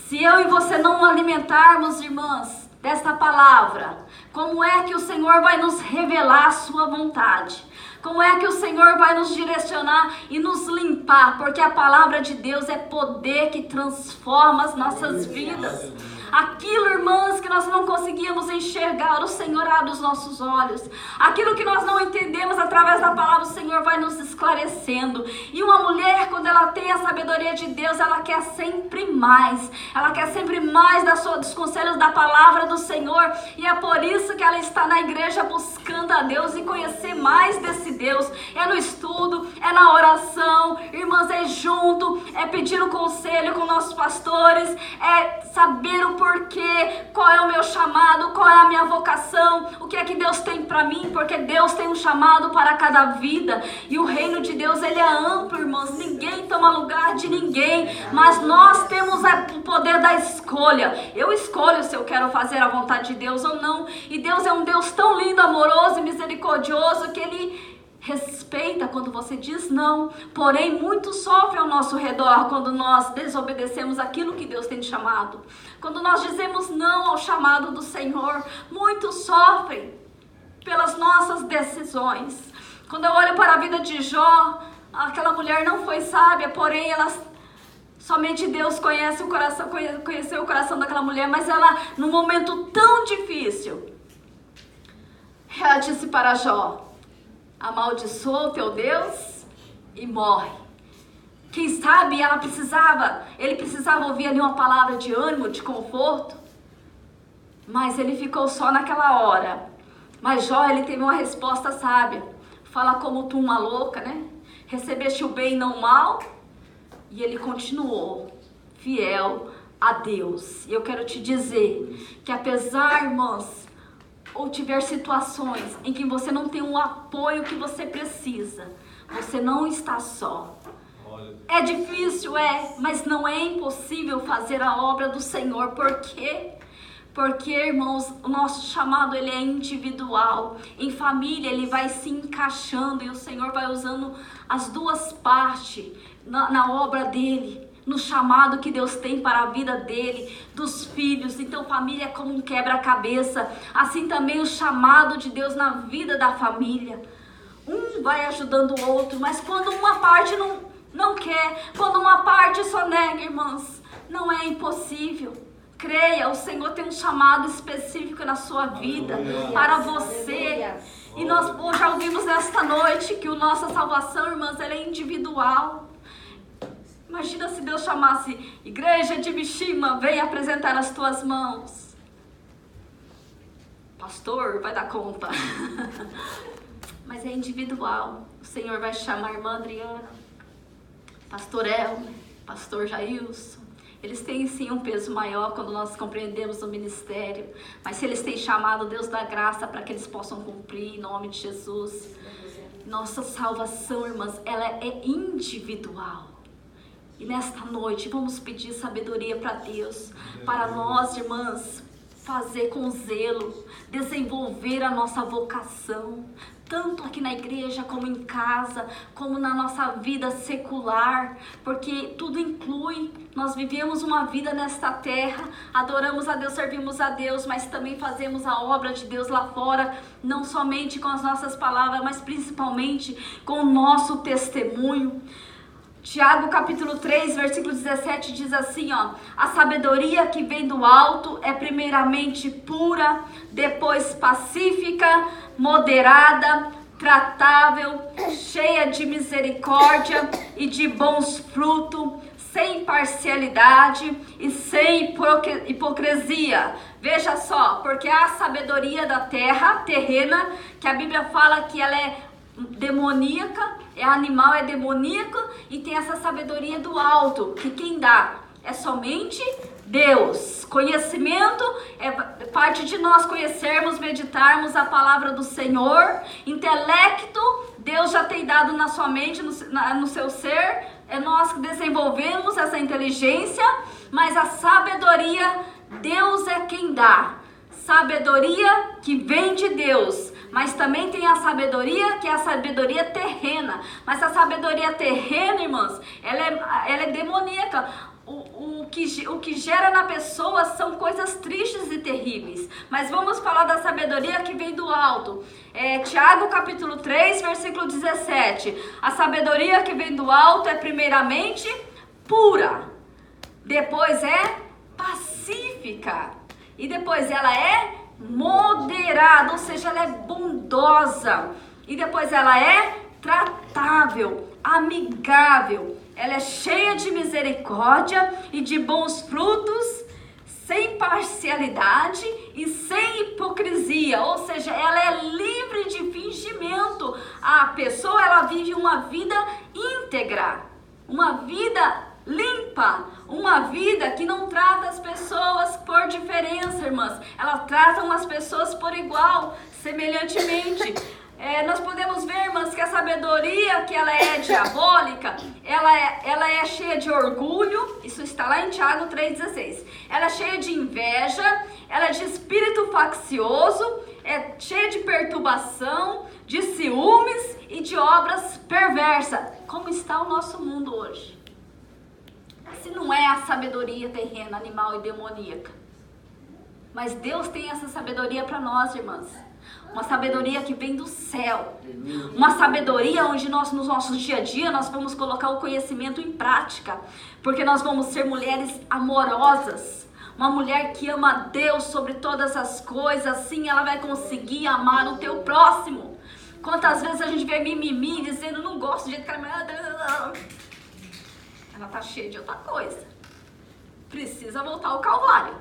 Se eu e você não alimentarmos, irmãs, desta palavra, como é que o Senhor vai nos revelar a sua vontade? Como é que o Senhor vai nos direcionar e nos limpar? Porque a palavra de Deus é poder que transforma as nossas vidas. Aquilo, irmãs, que nós não conseguíamos enxergar, o Senhor abre os nossos olhos. Aquilo que nós não entendemos através da palavra, o Senhor vai nos esclarecendo. E uma mulher, quando ela tem a sabedoria de Deus, ela quer sempre mais. Ela quer sempre mais dos conselhos da palavra do Senhor. E é por isso que ela está na igreja buscando a Deus e conhecer mais desse Deus. É no estudo, é na oração, irmãs, é junto, é pedir o conselho com nossos pastores, é saber o porquê, qual é o meu chamado, qual é a minha vocação, o que é que Deus tem para mim, porque Deus tem um chamado para cada vida, e o reino de Deus, ele é amplo, irmãos, ninguém toma lugar de ninguém, mas nós temos o poder da escolha. Eu escolho se eu quero fazer a vontade de Deus ou não, e Deus é um Deus tão lindo, amoroso e misericordioso, que ele respeita quando você diz não, porém muito sofre ao nosso redor quando nós desobedecemos aquilo que Deus tem chamado. Quando nós dizemos não ao chamado do Senhor, muitos sofrem pelas nossas decisões. Quando eu olho para a vida de Jó, aquela mulher não foi sábia, porém somente Deus conheceu o coração daquela mulher, mas ela, num momento tão difícil, ela disse para Jó: amaldiçoa o teu Deus e morre. Quem sabe ele precisava ouvir ali uma palavra de ânimo, de conforto, mas ele ficou só naquela hora. Mas Jó, ele teve uma resposta sábia. Fala como tu, uma louca, né? Recebeste o bem e não o mal. E ele continuou fiel a Deus. E eu quero te dizer que apesar, irmãs, ou tiver situações em que você não tem o apoio que você precisa, você não está só. É difícil, mas não é impossível fazer a obra do Senhor. Por quê? Porque, irmãos, o nosso chamado, ele é individual. Em família, ele vai se encaixando e o Senhor vai usando as duas partes na obra dele, no chamado que Deus tem para a vida dele, dos filhos. Então família é como um quebra-cabeça, assim também o chamado de Deus na vida da família. Um vai ajudando o outro, mas quando uma parte não quer, quando uma parte só nega, irmãs, não é impossível. Creia, o Senhor tem um chamado específico na sua vida, para você. E nós já ouvimos nesta noite que a nossa salvação, irmãs, ela é individual. Imagina se Deus chamasse: igreja de Mishima, vem apresentar as tuas mãos. Pastor, vai dar conta. Mas é individual. O Senhor vai chamar a irmã Adriana, pastor Elmer, pastor Jailson. Eles têm sim um peso maior quando nós compreendemos o ministério. Mas se eles têm chamado, Deus dá graça para que eles possam cumprir, em nome de Jesus. Nossa salvação, irmãs, ela é individual. E nesta noite vamos pedir sabedoria para Deus, para nós, irmãs, fazer com zelo, desenvolver a nossa vocação, tanto aqui na igreja, como em casa, como na nossa vida secular, porque tudo inclui. Nós vivemos uma vida nesta terra, adoramos a Deus, servimos a Deus, mas também fazemos a obra de Deus lá fora, não somente com as nossas palavras, mas principalmente com o nosso testemunho. Tiago capítulo 3, versículo 17 diz assim, ó: a sabedoria que vem do alto é primeiramente pura, depois pacífica, moderada, tratável, cheia de misericórdia e de bons frutos, sem parcialidade e sem hipocrisia. Veja só, porque a sabedoria da terra, terrena, que a Bíblia fala que ela é demoníaca, animal, é demoníaco, e tem essa sabedoria do alto, que quem dá é somente Deus. Conhecimento é parte de nós conhecermos, meditarmos a palavra do Senhor. Intelecto, Deus já tem dado na sua mente, no seu ser, é nós que desenvolvemos essa inteligência, mas a sabedoria, Deus é quem dá. Sabedoria que vem de Deus, mas também tem a sabedoria que é a sabedoria terrena. Mas a sabedoria terrena, irmãos, ela é demoníaca. O que gera na pessoa são coisas tristes e terríveis. Mas vamos falar da sabedoria que vem do alto. Tiago capítulo 3, versículo 17. A sabedoria que vem do alto é primeiramente pura, depois é pacífica, e depois ela é moderada, ou seja, ela é bondosa, e depois ela é tratável, amigável. Ela é cheia de misericórdia e de bons frutos, sem parcialidade e sem hipocrisia. Ou seja, ela é livre de fingimento. A pessoa, ela vive uma vida íntegra, uma vida limpa, uma vida que não trata as pessoas por diferença, irmãs. Ela trata as pessoas por igual, semelhantemente. Nós podemos ver, irmãs, que a sabedoria, que ela é diabólica, ela é cheia de orgulho. Isso está lá em Tiago 3,16. Ela é cheia de inveja, ela é de espírito faccioso, é cheia de perturbação, de ciúmes e de obras perversas. Como está o nosso mundo hoje? Se não é a sabedoria terrena, animal e demoníaca. Mas Deus tem essa sabedoria para nós, irmãs. Uma sabedoria que vem do céu. Uma sabedoria onde nós, no nosso dia a dia, nós vamos colocar o conhecimento em prática. Porque nós vamos ser mulheres amorosas. Uma mulher que ama a Deus sobre todas as coisas. Assim ela vai conseguir amar o teu próximo. Quantas vezes a gente vê mimimi dizendo: não gosto de jeito que ela está cheia de outra coisa. Precisa voltar ao Calvário.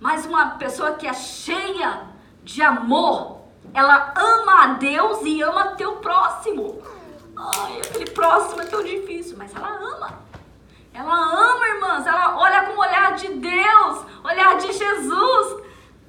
Mas uma pessoa que é cheia de amor, ela ama a Deus e ama teu próximo. Ai, aquele próximo é tão difícil, mas ela ama. Ela ama, irmãs. Ela olha com o olhar de Deus, olhar de Jesus.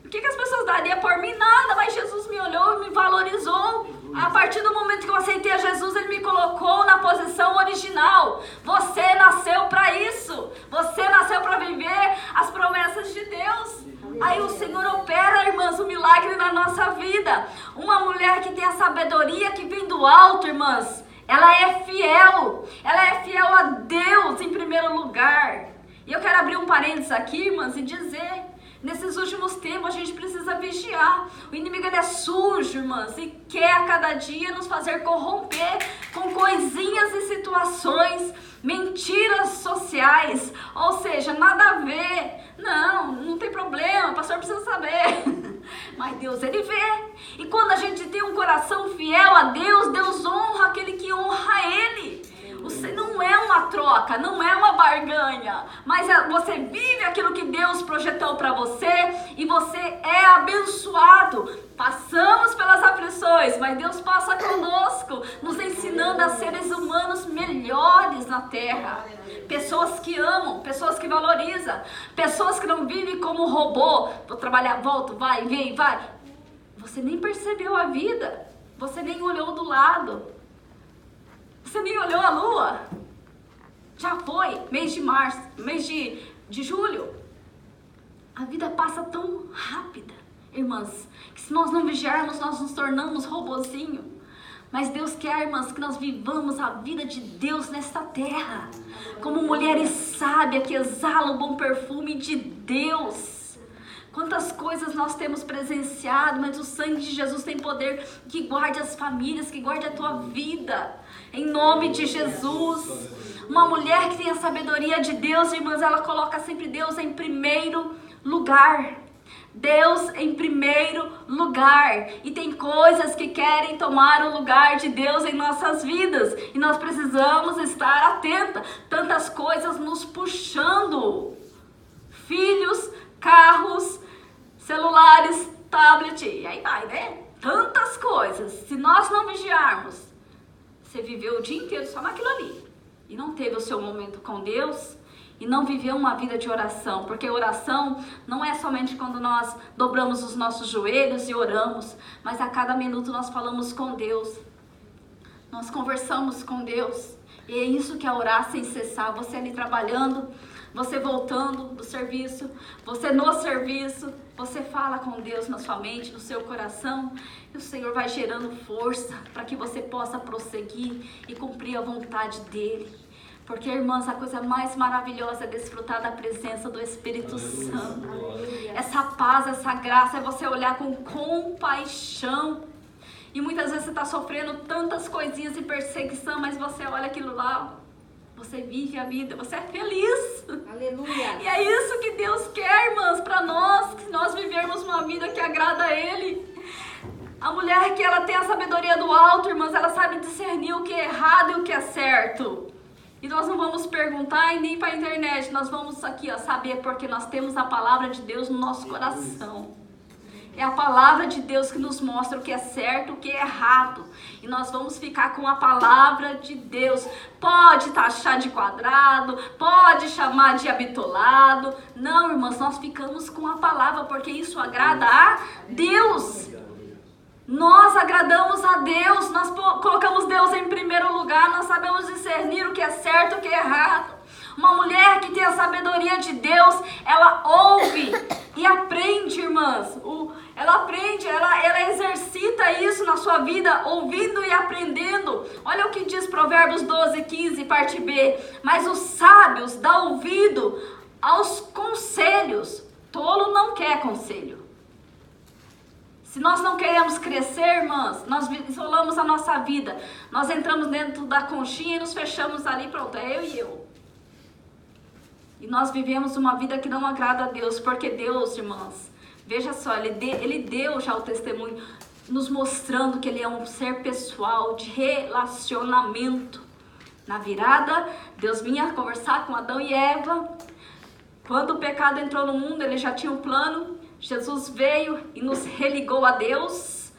O que as pessoas dariam por mim? Nada, mas Jesus me olhou e me valorizou. A partir do momento que eu aceitei a Jesus, Ele me colocou na posição original. Você nasceu para isso. Você nasceu para viver as promessas de Deus. Aí o Senhor opera, irmãs, o milagre na nossa vida. Uma mulher que tem a sabedoria que vem do alto, irmãs, ela é fiel. Ela é fiel a Deus em primeiro lugar. E eu quero abrir um parênteses aqui, irmãs, e dizer: nesses últimos tempos a gente precisa vigiar. O inimigo, ele é sujo, irmãs, e quer a cada dia nos fazer corromper com coisinhas e situações, mentiras sociais, ou seja, nada a ver. Não tem problema, o pastor precisa saber. Mas Deus, Ele vê. E quando a gente tem um coração fiel a Deus, Deus honra aquele que honra Ele. Você não é uma troca, não é uma barganha, mas você vive aquilo que Deus projetou para você e você é abençoado. Passamos pelas aflições, mas Deus passa conosco, nos ensinando a seres humanos melhores na terra. Pessoas que amam, pessoas que valorizam, pessoas que não vivem como robô. Vou trabalhar, volto, vai, vem, vai. Você nem percebeu a vida, você nem olhou do lado. Você nem olhou a lua? Já foi, mês de março, mês de julho. A vida passa tão rápida, irmãs, que se nós não vigiarmos, nós nos tornamos robozinho. Mas Deus quer, irmãs, que nós vivamos a vida de Deus nesta terra, como mulheres sábias que exalam o bom perfume de Deus. Quantas coisas nós temos presenciado, mas o sangue de Jesus tem poder que guarde as famílias, que guarde a tua vida. Em nome de Jesus. Uma mulher que tem a sabedoria de Deus, irmãs, ela coloca sempre Deus em primeiro lugar. Deus em primeiro lugar. E tem coisas que querem tomar o lugar de Deus em nossas vidas. E nós precisamos estar atenta. Tantas coisas nos puxando. Filhos, carros, celulares, tablet. E aí vai, né? Tantas coisas. Se nós não vigiarmos, você viveu o dia inteiro só naquilo ali. E não teve o seu momento com Deus. E não viveu uma vida de oração, porque oração não é somente quando nós dobramos os nossos joelhos e oramos, mas a cada minuto nós falamos com Deus, nós conversamos com Deus, e é isso que é orar sem cessar, você ali trabalhando, você voltando do serviço, você no serviço, você fala com Deus na sua mente, no seu coração, e o Senhor vai gerando força para que você possa prosseguir e cumprir a vontade dEle. Porque, irmãs, a coisa mais maravilhosa é desfrutar da presença do Espírito Santo. Essa paz, essa graça é você olhar com compaixão. E muitas vezes você está sofrendo tantas coisinhas de perseguição, mas você olha aquilo lá, você vive a vida, você é feliz. Aleluia. E é isso que Deus quer, irmãs, para nós, que nós vivermos uma vida que agrada a Ele. A mulher que ela tem a sabedoria do alto, irmãs, ela sabe discernir o que é errado e o que é certo. E nós não vamos perguntar e nem para a internet, nós vamos aqui saber, porque nós temos a palavra de Deus no nosso coração. É a palavra de Deus que nos mostra o que é certo, o que é errado. E nós vamos ficar com a palavra de Deus. Pode taxar de quadrado, pode chamar de habitolado. Não, irmãs, nós ficamos com a palavra, porque isso agrada a Deus. Nós agradamos a Deus, nós colocamos Deus em primeiro lugar, nós sabemos discernir o que é certo e o que é errado. Uma mulher que tem a sabedoria de Deus, ela ouve e aprende, irmãs. Ela aprende, ela exercita isso na sua vida, ouvindo e aprendendo. Olha o que diz Provérbios 12:15, parte B. Mas os sábios dão ouvido aos conselhos. Tolo não quer conselho. Se nós não queremos crescer, irmãs, nós isolamos a nossa vida. Nós entramos dentro da conchinha e nos fechamos ali, pronto, é eu e eu. E nós vivemos uma vida que não agrada a Deus, porque Deus, irmãs, veja só, Ele deu já o testemunho, nos mostrando que Ele é um ser pessoal, de relacionamento. Na virada, Deus vinha conversar com Adão e Eva. Quando o pecado entrou no mundo, Ele já tinha um plano. Jesus veio e nos religou a Deus,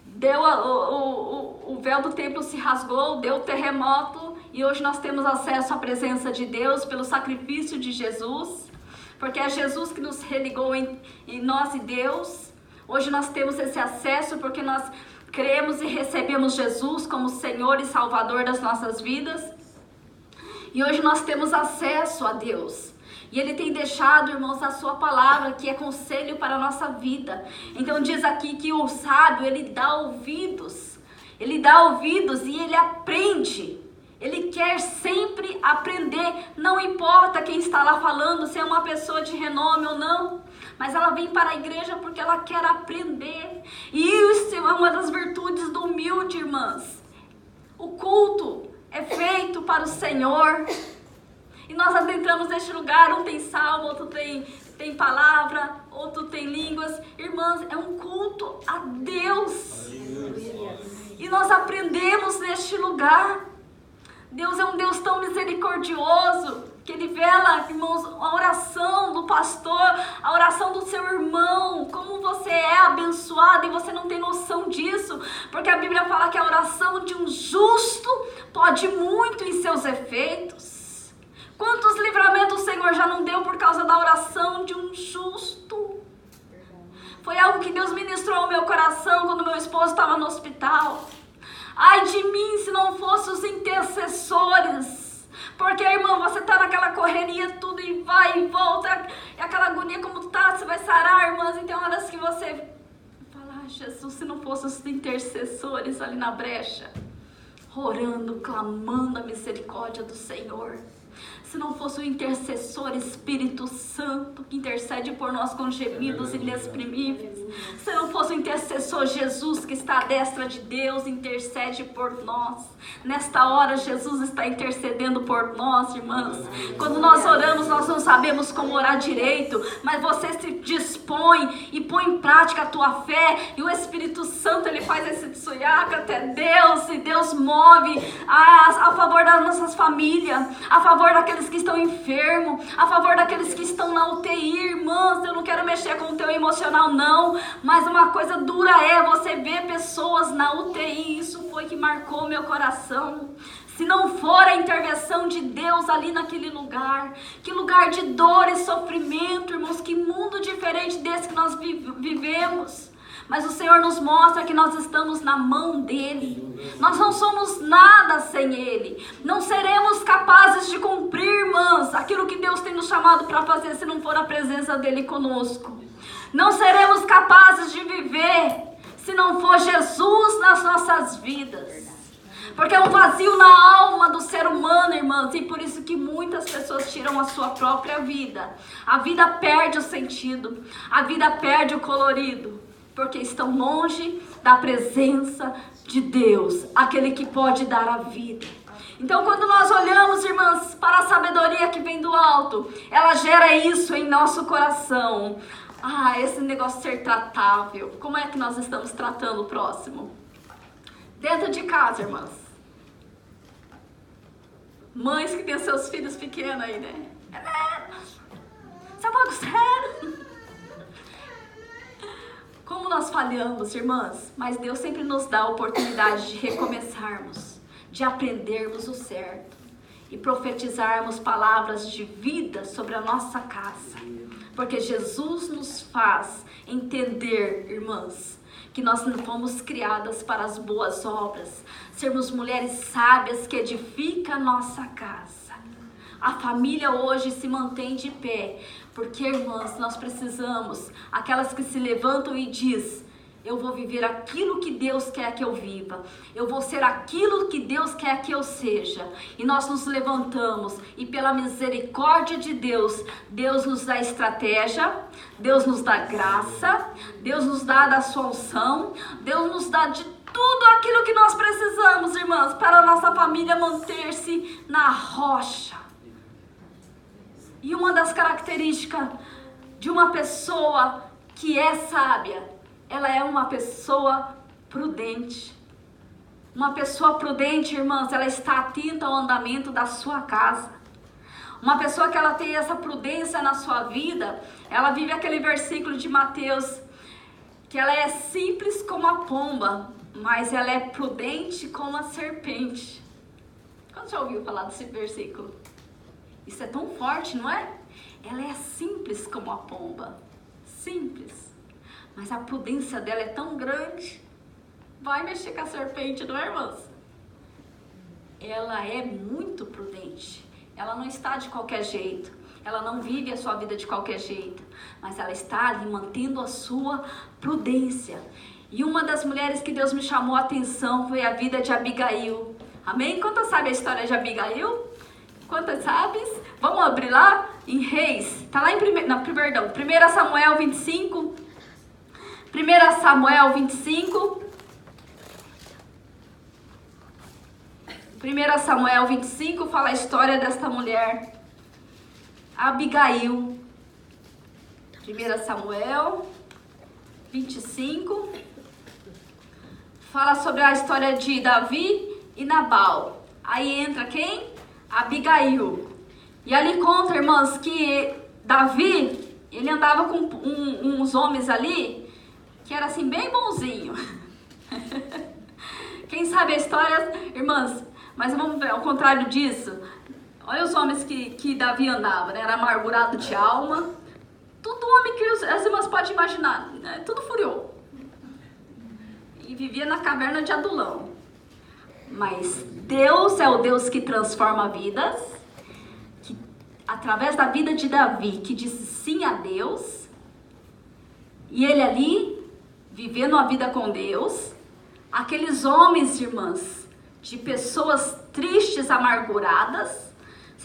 o véu do templo se rasgou, deu terremoto, e hoje nós temos acesso à presença de Deus pelo sacrifício de Jesus, porque é Jesus que nos religou em nós e Deus. Hoje nós temos esse acesso porque nós cremos e recebemos Jesus como Senhor e Salvador das nossas vidas, e hoje nós temos acesso a Deus. E Ele tem deixado, irmãos, a sua palavra, que é conselho para a nossa vida. Então diz aqui que o sábio, ele dá ouvidos. Ele dá ouvidos e ele aprende. Ele quer sempre aprender. Não importa quem está lá falando, se é uma pessoa de renome ou não. Mas ela vem para a igreja porque ela quer aprender. E isso é uma das virtudes do humilde, irmãs. O culto é feito para o Senhor. E nós adentramos neste lugar, um tem salmo, outro tem palavra, outro tem línguas. Irmãs, é um culto a Deus. E nós aprendemos neste lugar. Deus é um Deus tão misericordioso, que Ele vela, irmãos, a oração do pastor, a oração do seu irmão, como você é abençoado e você não tem noção disso, porque a Bíblia fala que a oração de um justo pode muito em seus efeitos. Quantos livramentos o Senhor já não deu por causa da oração de um justo? Foi algo que Deus ministrou ao meu coração quando meu esposo estava no hospital. Ai de mim se não fossem os intercessores. Porque, irmã, você está naquela correria, tudo e vai e volta. E aquela agonia como tá, você vai sarar, irmãs. E tem horas que você fala, ai, Jesus, se não fossem os intercessores ali na brecha, orando, clamando a misericórdia do Senhor. se não fosse o intercessor Espírito Santo, que intercede por nós com gemidos inexprimíveis, se não fosse o intercessor Jesus, que está à destra de Deus, intercede por nós. Nesta hora, Jesus está intercedendo por nós, irmãs. Quando nós oramos, nós não sabemos como orar direito, mas você se dispõe e põe em prática a tua fé, e o Espírito Santo, ele faz esse tsuyaca até Deus, e Deus move a favor das nossas famílias, a favor daqueles que estão enfermos, a favor daqueles que estão na UTI. Irmãs, eu não quero mexer com o teu emocional não, mas uma coisa dura é você ver pessoas na UTI. Isso foi que marcou meu coração. Se não for a intervenção de Deus ali naquele lugar, que lugar de dor e sofrimento, irmãos, que mundo diferente desse que nós vivemos. Mas o Senhor nos mostra que nós estamos na mão dEle. Nós não somos nada sem Ele. Não seremos capazes de cumprir, irmãs, aquilo que Deus tem nos chamado para fazer se não for a presença dEle conosco. Não seremos capazes de viver se não for Jesus nas nossas vidas. Porque é um vazio na alma do ser humano, irmãs, e por isso que muitas pessoas tiram a sua própria vida. A vida perde o sentido, a vida perde o colorido, porque estão longe da presença de Deus, aquele que pode dar a vida. Então, quando nós olhamos, irmãs, para a sabedoria que vem do alto, ela gera isso em nosso coração. Esse negócio de ser tratável. Como é que nós estamos tratando o próximo? Dentro de casa, irmãs. Mães que têm seus filhos pequenos aí, né? Você é bagunceiro. Como nós falhamos, irmãs, mas Deus sempre nos dá a oportunidade de recomeçarmos, de aprendermos o certo e profetizarmos palavras de vida sobre a nossa casa. Porque Jesus nos faz entender, irmãs, que nós não fomos criadas para as boas obras, sermos mulheres sábias que edificam a nossa casa. A família hoje se mantém de pé, porque, irmãs, nós precisamos, aquelas que se levantam e diz: eu vou viver aquilo que Deus quer que eu viva, eu vou ser aquilo que Deus quer que eu seja. E nós nos levantamos, e pela misericórdia de Deus, Deus nos dá estratégia, Deus nos dá graça, Deus nos dá da sua unção, Deus nos dá de tudo aquilo que nós precisamos, irmãs, para a nossa família manter-se na rocha. E uma das características de uma pessoa que é sábia, ela é uma pessoa prudente. Uma pessoa prudente, irmãs, ela está atenta ao andamento da sua casa. Uma pessoa que ela tem essa prudência na sua vida, ela vive aquele versículo de Mateus, que ela é simples como a pomba, mas ela é prudente como a serpente. Quando já ouviu falar desse versículo? Isso é tão forte, não é? Ela é simples como a pomba. Simples. Mas a prudência dela é tão grande. Vai mexer com a serpente, não é, irmãs? Ela é muito prudente. Ela não está de qualquer jeito. Ela não vive a sua vida de qualquer jeito. Mas ela está ali mantendo a sua prudência. E uma das mulheres que Deus me chamou a atenção foi a vida de Abigail. Amém? Quantas sabem a história de Abigail? Quantas sabes? Vamos abrir lá em Reis. Está lá em 1 Samuel 25. 1 Samuel 25. 1 Samuel 25 fala a história desta mulher, Abigail. 1 Samuel 25 fala sobre a história de Davi e Nabal. Aí entra quem? Abigail. E ali conta, irmãs, que Davi, ele andava com uns homens ali que era assim bem bonzinho. Quem sabe a história, irmãs? Mas vamos ver, ao contrário disso, olha os homens que Davi andava, né? Era amargurado de alma, tudo homem que as irmãs podem imaginar, né? Tudo furioso. E vivia na caverna de Adulão. Mas Deus é o Deus que transforma vidas, que, através da vida de Davi, que disse sim a Deus, e ele ali, vivendo a vida com Deus, aqueles homens, irmãs, de pessoas tristes, amarguradas,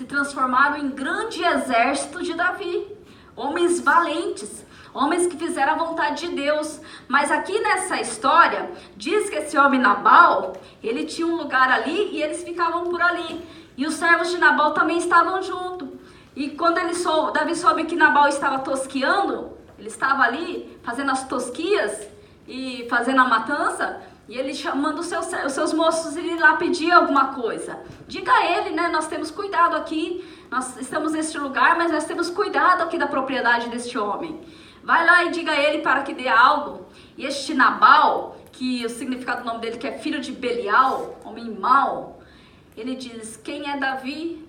se transformaram em grande exército de Davi. Homens valentes, homens que fizeram a vontade de Deus. Mas aqui nessa história, diz que esse homem Nabal, ele tinha um lugar ali e eles ficavam por ali. E os servos de Nabal também estavam junto. E quando Davi soube que Nabal estava tosqueando, ele estava ali fazendo as tosquias e fazendo a matança, e ele chamando os seus moços ir lá pedir alguma coisa. Diga a ele, né? Nós temos cuidado aqui, nós estamos neste lugar, mas nós temos cuidado aqui da propriedade deste homem. Vai lá e diga a ele para que dê algo. E este Nabal, que o significado do nome dele que é filho de Belial, homem mau, ele diz, quem é Davi?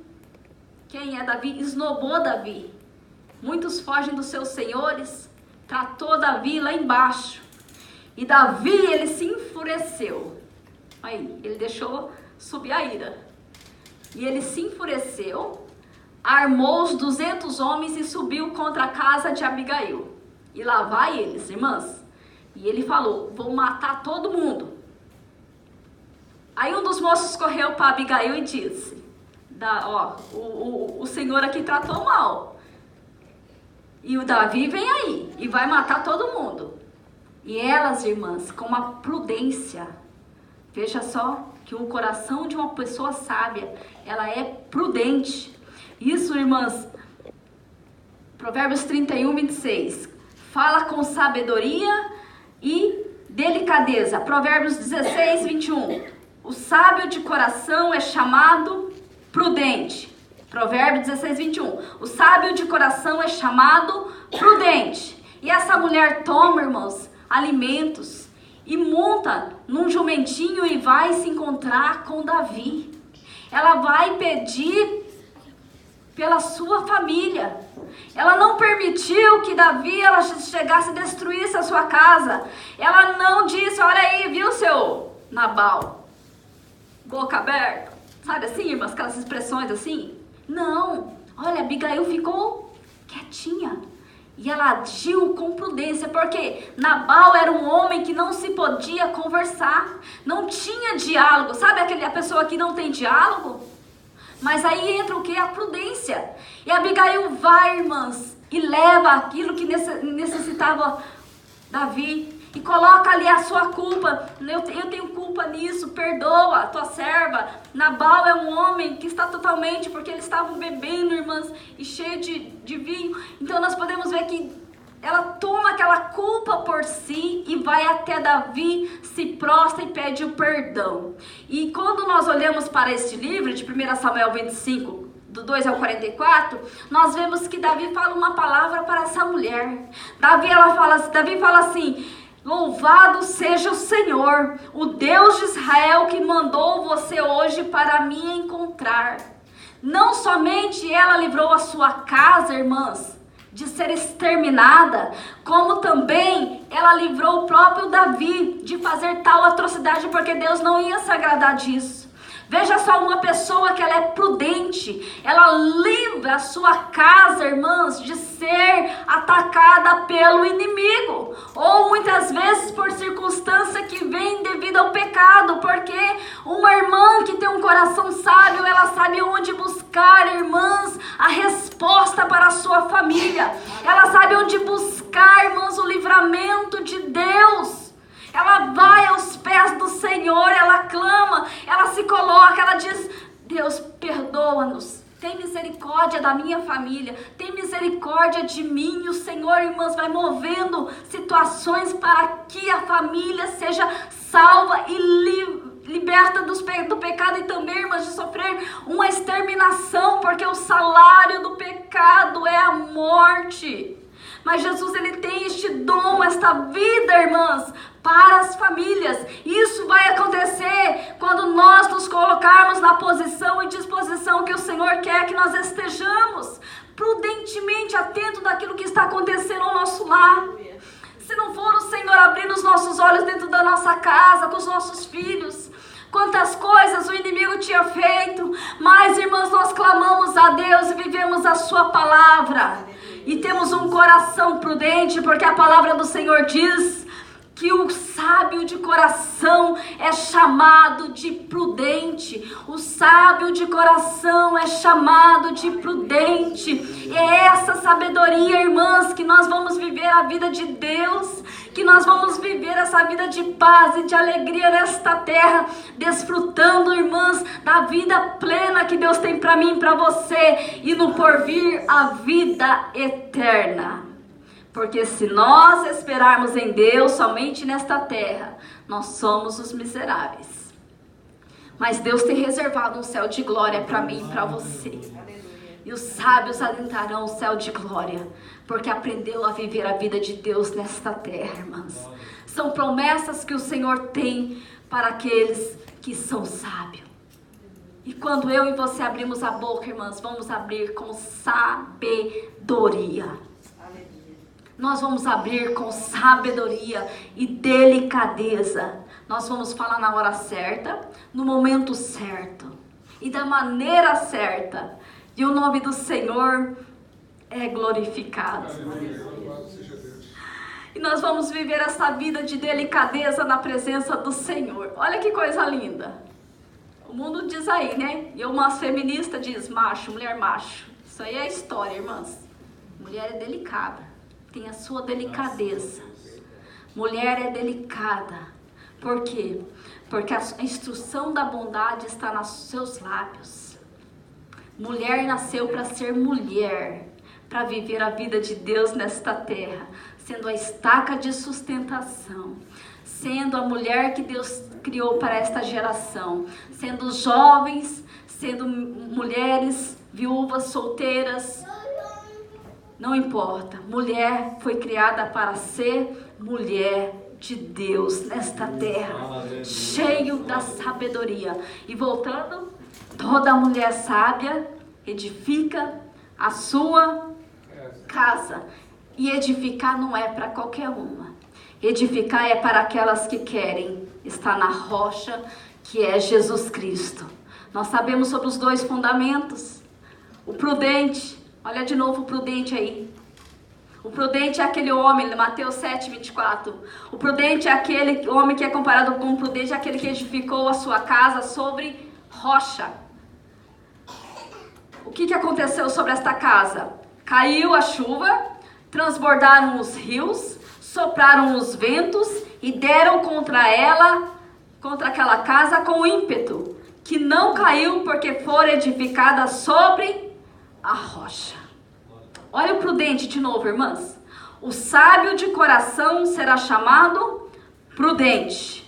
Quem é Davi? Esnobou Davi. Muitos fogem dos seus senhores, tratou Davi lá embaixo. E Davi, ele se enfureceu. Aí, ele deixou subir a ira. E ele se enfureceu, armou os 200 homens e subiu contra a casa de Abigail. E lá vai eles, irmãs. E ele falou, vou matar todo mundo. Aí um dos moços correu para Abigail e disse, o Senhor aqui tratou mal. E o Davi vem aí e vai matar todo mundo. E elas, irmãs, com uma prudência, veja só que o coração de uma pessoa sábia, ela é prudente. Isso, irmãs, Provérbios 31, 26, fala com sabedoria e delicadeza. Provérbios 16, 21, o sábio de coração é chamado prudente. Provérbios 16, 21, o sábio de coração é chamado prudente. E essa mulher toma, irmãos, alimentos e monta num jumentinho e vai se encontrar com Davi. Ela vai pedir pela sua família. Ela não permitiu que Davi chegasse e destruísse a sua casa. Ela não disse, olha aí, viu, seu Nabal? Boca aberta. Sabe assim, irmãs, aquelas expressões assim? Não. Olha, Abigail ficou quietinha. E ela agiu com prudência, porque Nabal era um homem que não se podia conversar, não tinha diálogo. Sabe a pessoa que não tem diálogo? Mas aí entra o que? A prudência. E Abigail vai, irmãs, e leva aquilo que necessitava Davi. E coloca ali a sua culpa. Eu tenho culpa nisso, perdoa, tua serva. Nabal é um homem que está totalmente, porque eles estavam bebendo, irmãs, e cheio de vinho. Então nós podemos ver que ela toma aquela culpa por si e vai até Davi, se prostra e pede o perdão. E quando nós olhamos para este livro de 1 Samuel 25, do 2 ao 44, nós vemos que Davi fala uma palavra para essa mulher. Davi fala assim, louvado seja o Senhor, o Deus de Israel que mandou você hoje para me encontrar. Não somente ela livrou a sua casa, irmãs, de ser exterminada, como também ela livrou o próprio Davi de fazer tal atrocidade, porque Deus não ia se agradar disso. Veja só, uma pessoa que ela é prudente, ela livra a sua casa, irmãs, de ser atacada pelo inimigo, ou muitas vezes por circunstância que vem devido ao pecado, porque uma irmã que tem um coração sábio, ela sabe onde buscar, irmãs, a resposta para a sua família, ela sabe onde buscar, irmãs, o livramento de Deus. Ela vai aos pés do Senhor, ela clama, ela se coloca, ela diz, Deus, perdoa-nos, tem misericórdia da minha família, tem misericórdia de mim. E o Senhor, irmãs, vai movendo situações para que a família seja salva e liberta do pecado, e também, irmãs, de sofrer uma exterminação, porque o salário do pecado é a morte. Mas Jesus, ele tem este dom, esta vida, irmãs, para as famílias. Isso vai acontecer quando nós nos colocarmos na posição e disposição que o Senhor quer que nós estejamos, prudentemente atento daquilo que está acontecendo ao nosso lar. Se não for o Senhor abrindo os nossos olhos dentro da nossa casa, com os nossos filhos, quantas coisas o inimigo tinha feito, mas, irmãs, nós clamamos a Deus e vivemos a sua palavra, e temos um coração prudente, porque a palavra do Senhor diz que o sábio de coração é chamado de prudente. O sábio de coração é chamado de prudente. E é essa sabedoria, irmãs, que nós vamos viver a vida de Deus, que nós vamos viver essa vida de paz e de alegria nesta terra, desfrutando, irmãs, da vida plena que Deus tem para mim e para você, e no porvir a vida eterna. Porque se nós esperarmos em Deus somente nesta terra, nós somos os miseráveis. Mas Deus tem reservado um céu de glória para mim e para você. E os sábios adentrarão o céu de glória, porque aprendeu a viver a vida de Deus nesta terra, irmãs. São promessas que o Senhor tem para aqueles que são sábios. E quando eu e você abrimos a boca, irmãs, vamos abrir com sabedoria. Nós vamos abrir com sabedoria e delicadeza. Nós vamos falar na hora certa, no momento certo e da maneira certa. E o nome do Senhor é glorificado. E nós vamos viver essa vida de delicadeza na presença do Senhor. Olha que coisa linda. O mundo diz aí, né? E uma feminista diz macho, mulher macho. Isso aí é história, irmãs. Mulher é delicada. Tem a sua delicadeza. Mulher é delicada. Por quê? Porque a instrução da bondade está nos seus lábios. Mulher nasceu para ser mulher, para viver a vida de Deus nesta terra, sendo a estaca de sustentação, sendo a mulher que Deus criou para esta geração, sendo jovens, sendo mulheres, viúvas, solteiras. Não importa, mulher foi criada para ser mulher de Deus nesta terra, cheio da sabedoria. E voltando, toda mulher sábia edifica a sua casa. E edificar não é para qualquer uma. Edificar é para aquelas que querem estar na rocha, que é Jesus Cristo. Nós sabemos sobre os dois fundamentos. O prudente. Olha de novo o prudente aí. O prudente é aquele homem, Mateus 7, 24. O prudente é aquele homem que é comparado com o prudente, é aquele que edificou a sua casa sobre rocha. O que aconteceu sobre esta casa? Caiu a chuva, transbordaram os rios, sopraram os ventos e deram contra ela, contra aquela casa com ímpeto, que não caiu porque fora edificada sobre a rocha. Olha o prudente de novo, irmãs. O sábio de coração será chamado prudente.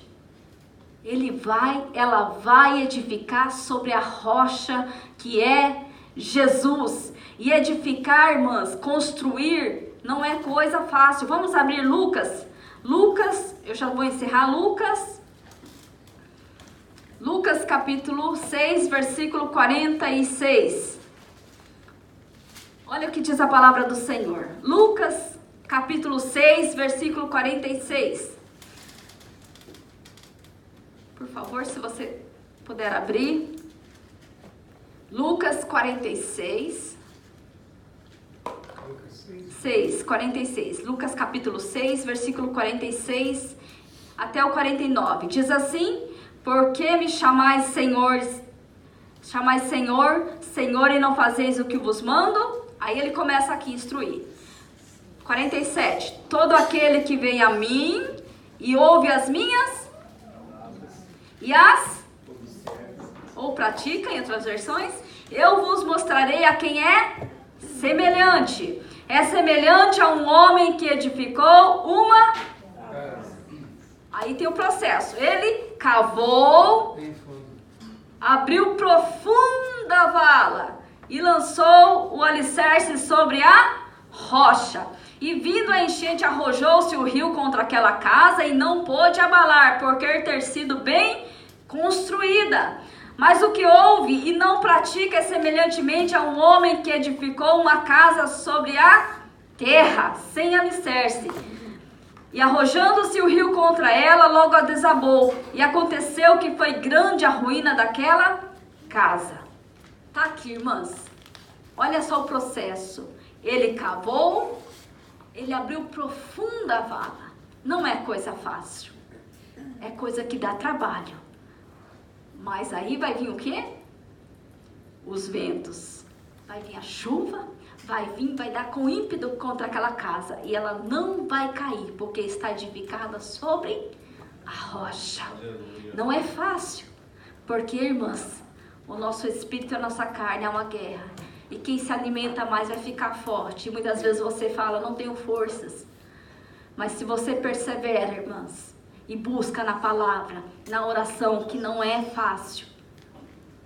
Ela vai edificar sobre a rocha que é Jesus. E edificar, irmãs, construir, não é coisa fácil. Vamos abrir Lucas. Lucas, eu já vou encerrar. Lucas capítulo 6, versículo 46. Olha o que diz a palavra do Senhor. Lucas, capítulo 6, versículo 46. Por favor, se você puder abrir. Lucas 46. 46. Lucas capítulo 6, versículo 46 até o 49. Diz assim: por que me chamais Senhor, Senhor, e não fazeis o que vos mando? Aí ele começa aqui a instruir. 47. Todo aquele que vem a mim e ouve as minhas e ou pratica, em outras versões, eu vos mostrarei a quem é semelhante. É semelhante a um homem que edificou uma... Aí tem o processo. Ele cavou, abriu profunda vala e lançou o alicerce sobre a rocha. E vindo a enchente, arrojou-se o rio contra aquela casa e não pôde abalar, por ter sido bem construída. Mas o que ouve e não pratica é semelhantemente a um homem que edificou uma casa sobre a terra, sem alicerce. E arrojando-se o rio contra ela, logo a desabou. E aconteceu que foi grande a ruína daquela casa. Tá aqui, irmãs. Olha só o processo. Ele cavou, ele abriu profunda vala. não é coisa fácil. É coisa que dá trabalho. Mas aí vai vir o quê? Os ventos. Vai vir a chuva, vai dar com ímpeto contra aquela casa. E ela não vai cair, porque está edificada sobre a rocha. Não é fácil. Porque, irmãs, o nosso espírito e a nossa carne é uma guerra. E quem se alimenta mais vai ficar forte. E muitas vezes você fala, não tenho forças. Mas se você persevera, irmãs, e busca na palavra, na oração, que não é fácil,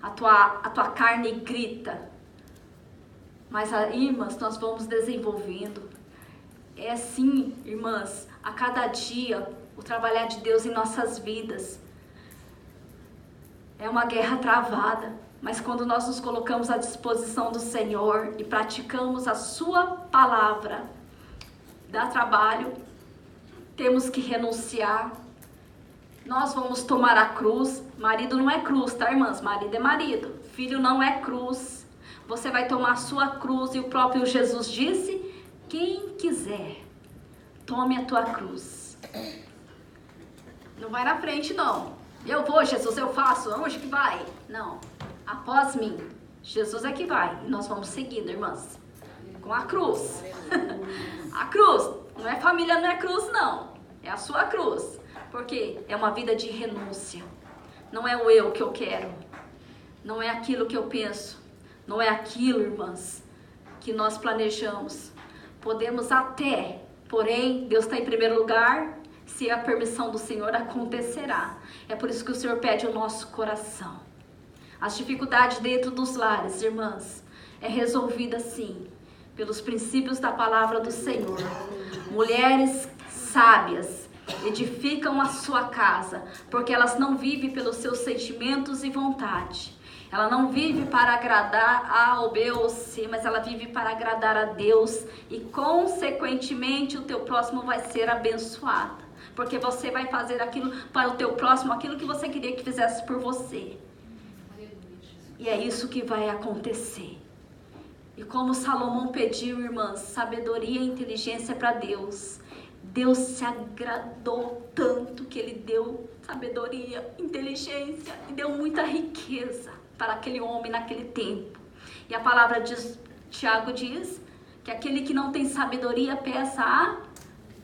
a tua carne grita. Mas aí, irmãs, nós vamos desenvolvendo. É assim, irmãs, a cada dia, o trabalhar de Deus em nossas vidas. É uma guerra travada. Mas quando nós nos colocamos à disposição do Senhor e praticamos a sua palavra, dá trabalho, temos que renunciar. Nós vamos tomar a cruz. Marido não é cruz, tá, irmãs? Marido é marido. Filho não é cruz. Você vai tomar a sua cruz e o próprio Jesus disse, quem quiser, tome a tua cruz. Não vai na frente, não. Eu vou, Jesus, eu faço. Onde que vai? Não. Após mim, Jesus é que vai. E nós vamos seguindo, irmãs. Com a cruz. A cruz. Não é família, não é cruz, não. É a sua cruz. Porque é uma vida de renúncia. Não é o eu que eu quero. Não é aquilo que eu penso. Não é aquilo, irmãs, que nós planejamos. Podemos até, porém, Deus está em primeiro lugar. Se a permissão do Senhor acontecerá. É por isso que o Senhor pede o nosso coração. As dificuldades dentro dos lares, irmãs, é resolvida sim, pelos princípios da palavra do Senhor. Mulheres sábias edificam a sua casa, porque elas não vivem pelos seus sentimentos e vontade. Ela não vive para agradar A ou B ou C, mas ela vive para agradar a Deus e, consequentemente, o teu próximo vai ser abençoado. Porque você vai fazer aquilo para o teu próximo, aquilo que você queria que fizesse por você. E é isso que vai acontecer. E como Salomão pediu, irmãs, sabedoria e inteligência para Deus. Deus se agradou tanto que Ele deu sabedoria, inteligência e deu muita riqueza para aquele homem naquele tempo. E a palavra de Tiago diz que aquele que não tem sabedoria peça a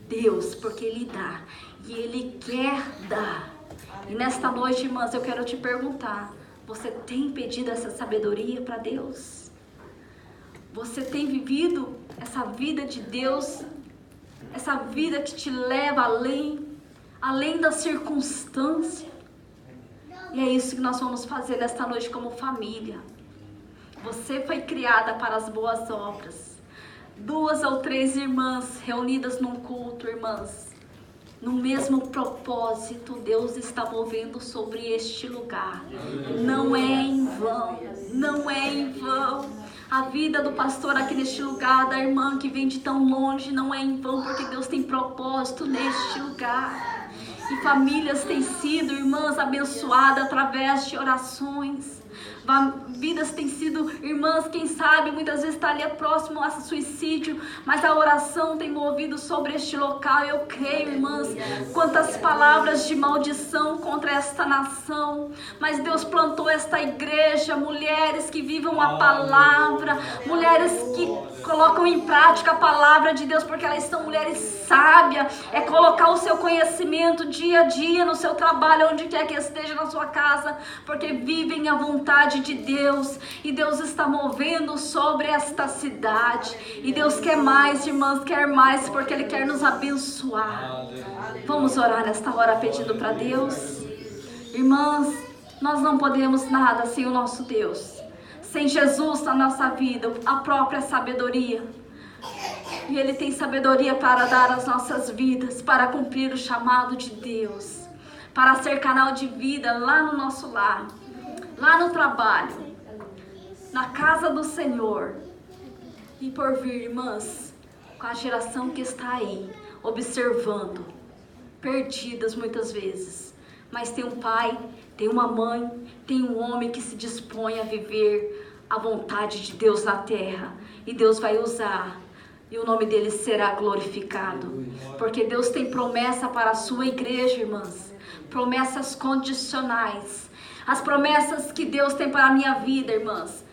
Deus, porque Ele dá. E Ele quer dar. E nesta noite, irmãs, eu quero te perguntar, você tem pedido essa sabedoria para Deus? Você tem vivido essa vida de Deus? Essa vida que te leva além da circunstância? E é isso que nós vamos fazer nesta noite como família. Você foi criada para as boas obras. 2 ou 3 irmãs reunidas num culto, irmãs, no mesmo propósito, Deus está movendo sobre este lugar. Não é em vão, não é em vão. A vida do pastor aqui neste lugar, da irmã que vem de tão longe, não é em vão, porque Deus tem propósito neste lugar. E famílias têm sido, irmãs, abençoadas através de orações. Vidas têm sido, irmãs, quem sabe, muitas vezes está ali próximo a suicídio, mas a oração tem movido sobre este local. Eu creio, irmãs, quantas palavras de maldição contra esta nação, mas Deus plantou esta igreja, mulheres que vivam a palavra, mulheres que colocam em prática a palavra de Deus, porque elas são mulheres sábias. É colocar o seu conhecimento dia a dia no seu trabalho, onde quer que esteja, na sua casa, porque vivem a vontade de Deus, e Deus está movendo sobre esta cidade, e Deus quer mais, irmãs, quer mais, porque Ele quer nos abençoar. Vamos orar nesta hora pedindo para Deus. Irmãs, nós não podemos nada sem o nosso Deus, sem Jesus na nossa vida, a própria sabedoria. E Ele tem sabedoria para dar às nossas vidas, para cumprir o chamado de Deus, para ser canal de vida lá no nosso lar, lá no trabalho, na casa do Senhor. E por vir, irmãs, com a geração que está aí, observando, perdidas muitas vezes, mas tem um pai, tem uma mãe, tem um homem que se dispõe a viver a vontade de Deus na terra, e Deus vai usar e o nome dele será glorificado. Porque Deus tem promessa para a sua igreja, irmãs. Promessas condicionais. As promessas que Deus tem para a minha vida, irmãs.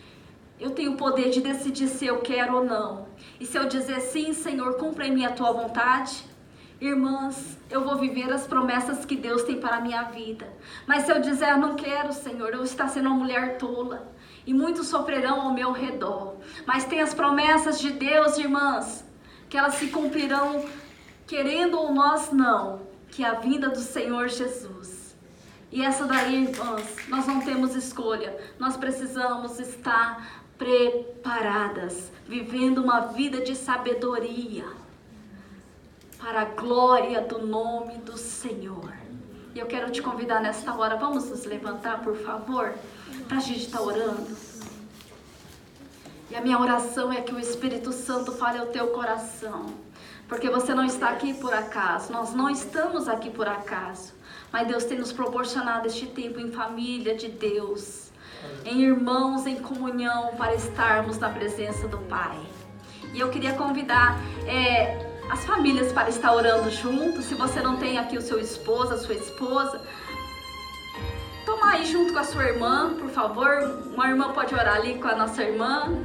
Eu tenho o poder de decidir se eu quero ou não. E se eu dizer sim, Senhor, cumpra em mim a tua vontade, irmãs, eu vou viver as promessas que Deus tem para a minha vida. Mas se eu dizer, eu não quero, Senhor, eu estou sendo uma mulher tola. E muitos sofrerão ao meu redor. Mas tem as promessas de Deus, irmãs, que elas se cumprirão, querendo ou nós não, que é a vinda do Senhor Jesus. E essa daí, irmãs, nós não temos escolha. Nós precisamos estar preparadas, vivendo uma vida de sabedoria, para a glória do nome do Senhor. E eu quero te convidar nesta hora, vamos nos levantar, por favor, para a gente estar orando. E a minha oração é que o Espírito Santo fale ao teu coração, porque você não está aqui por acaso, nós não estamos aqui por acaso, mas Deus tem nos proporcionado este tempo em família de Deus, em irmãos, em comunhão, para estarmos na presença do Pai. E eu queria convidar as famílias para estar orando junto. Se você não tem aqui o seu esposo, a sua esposa, toma aí junto com a sua irmã, por favor. Uma irmã pode orar ali com a nossa irmã.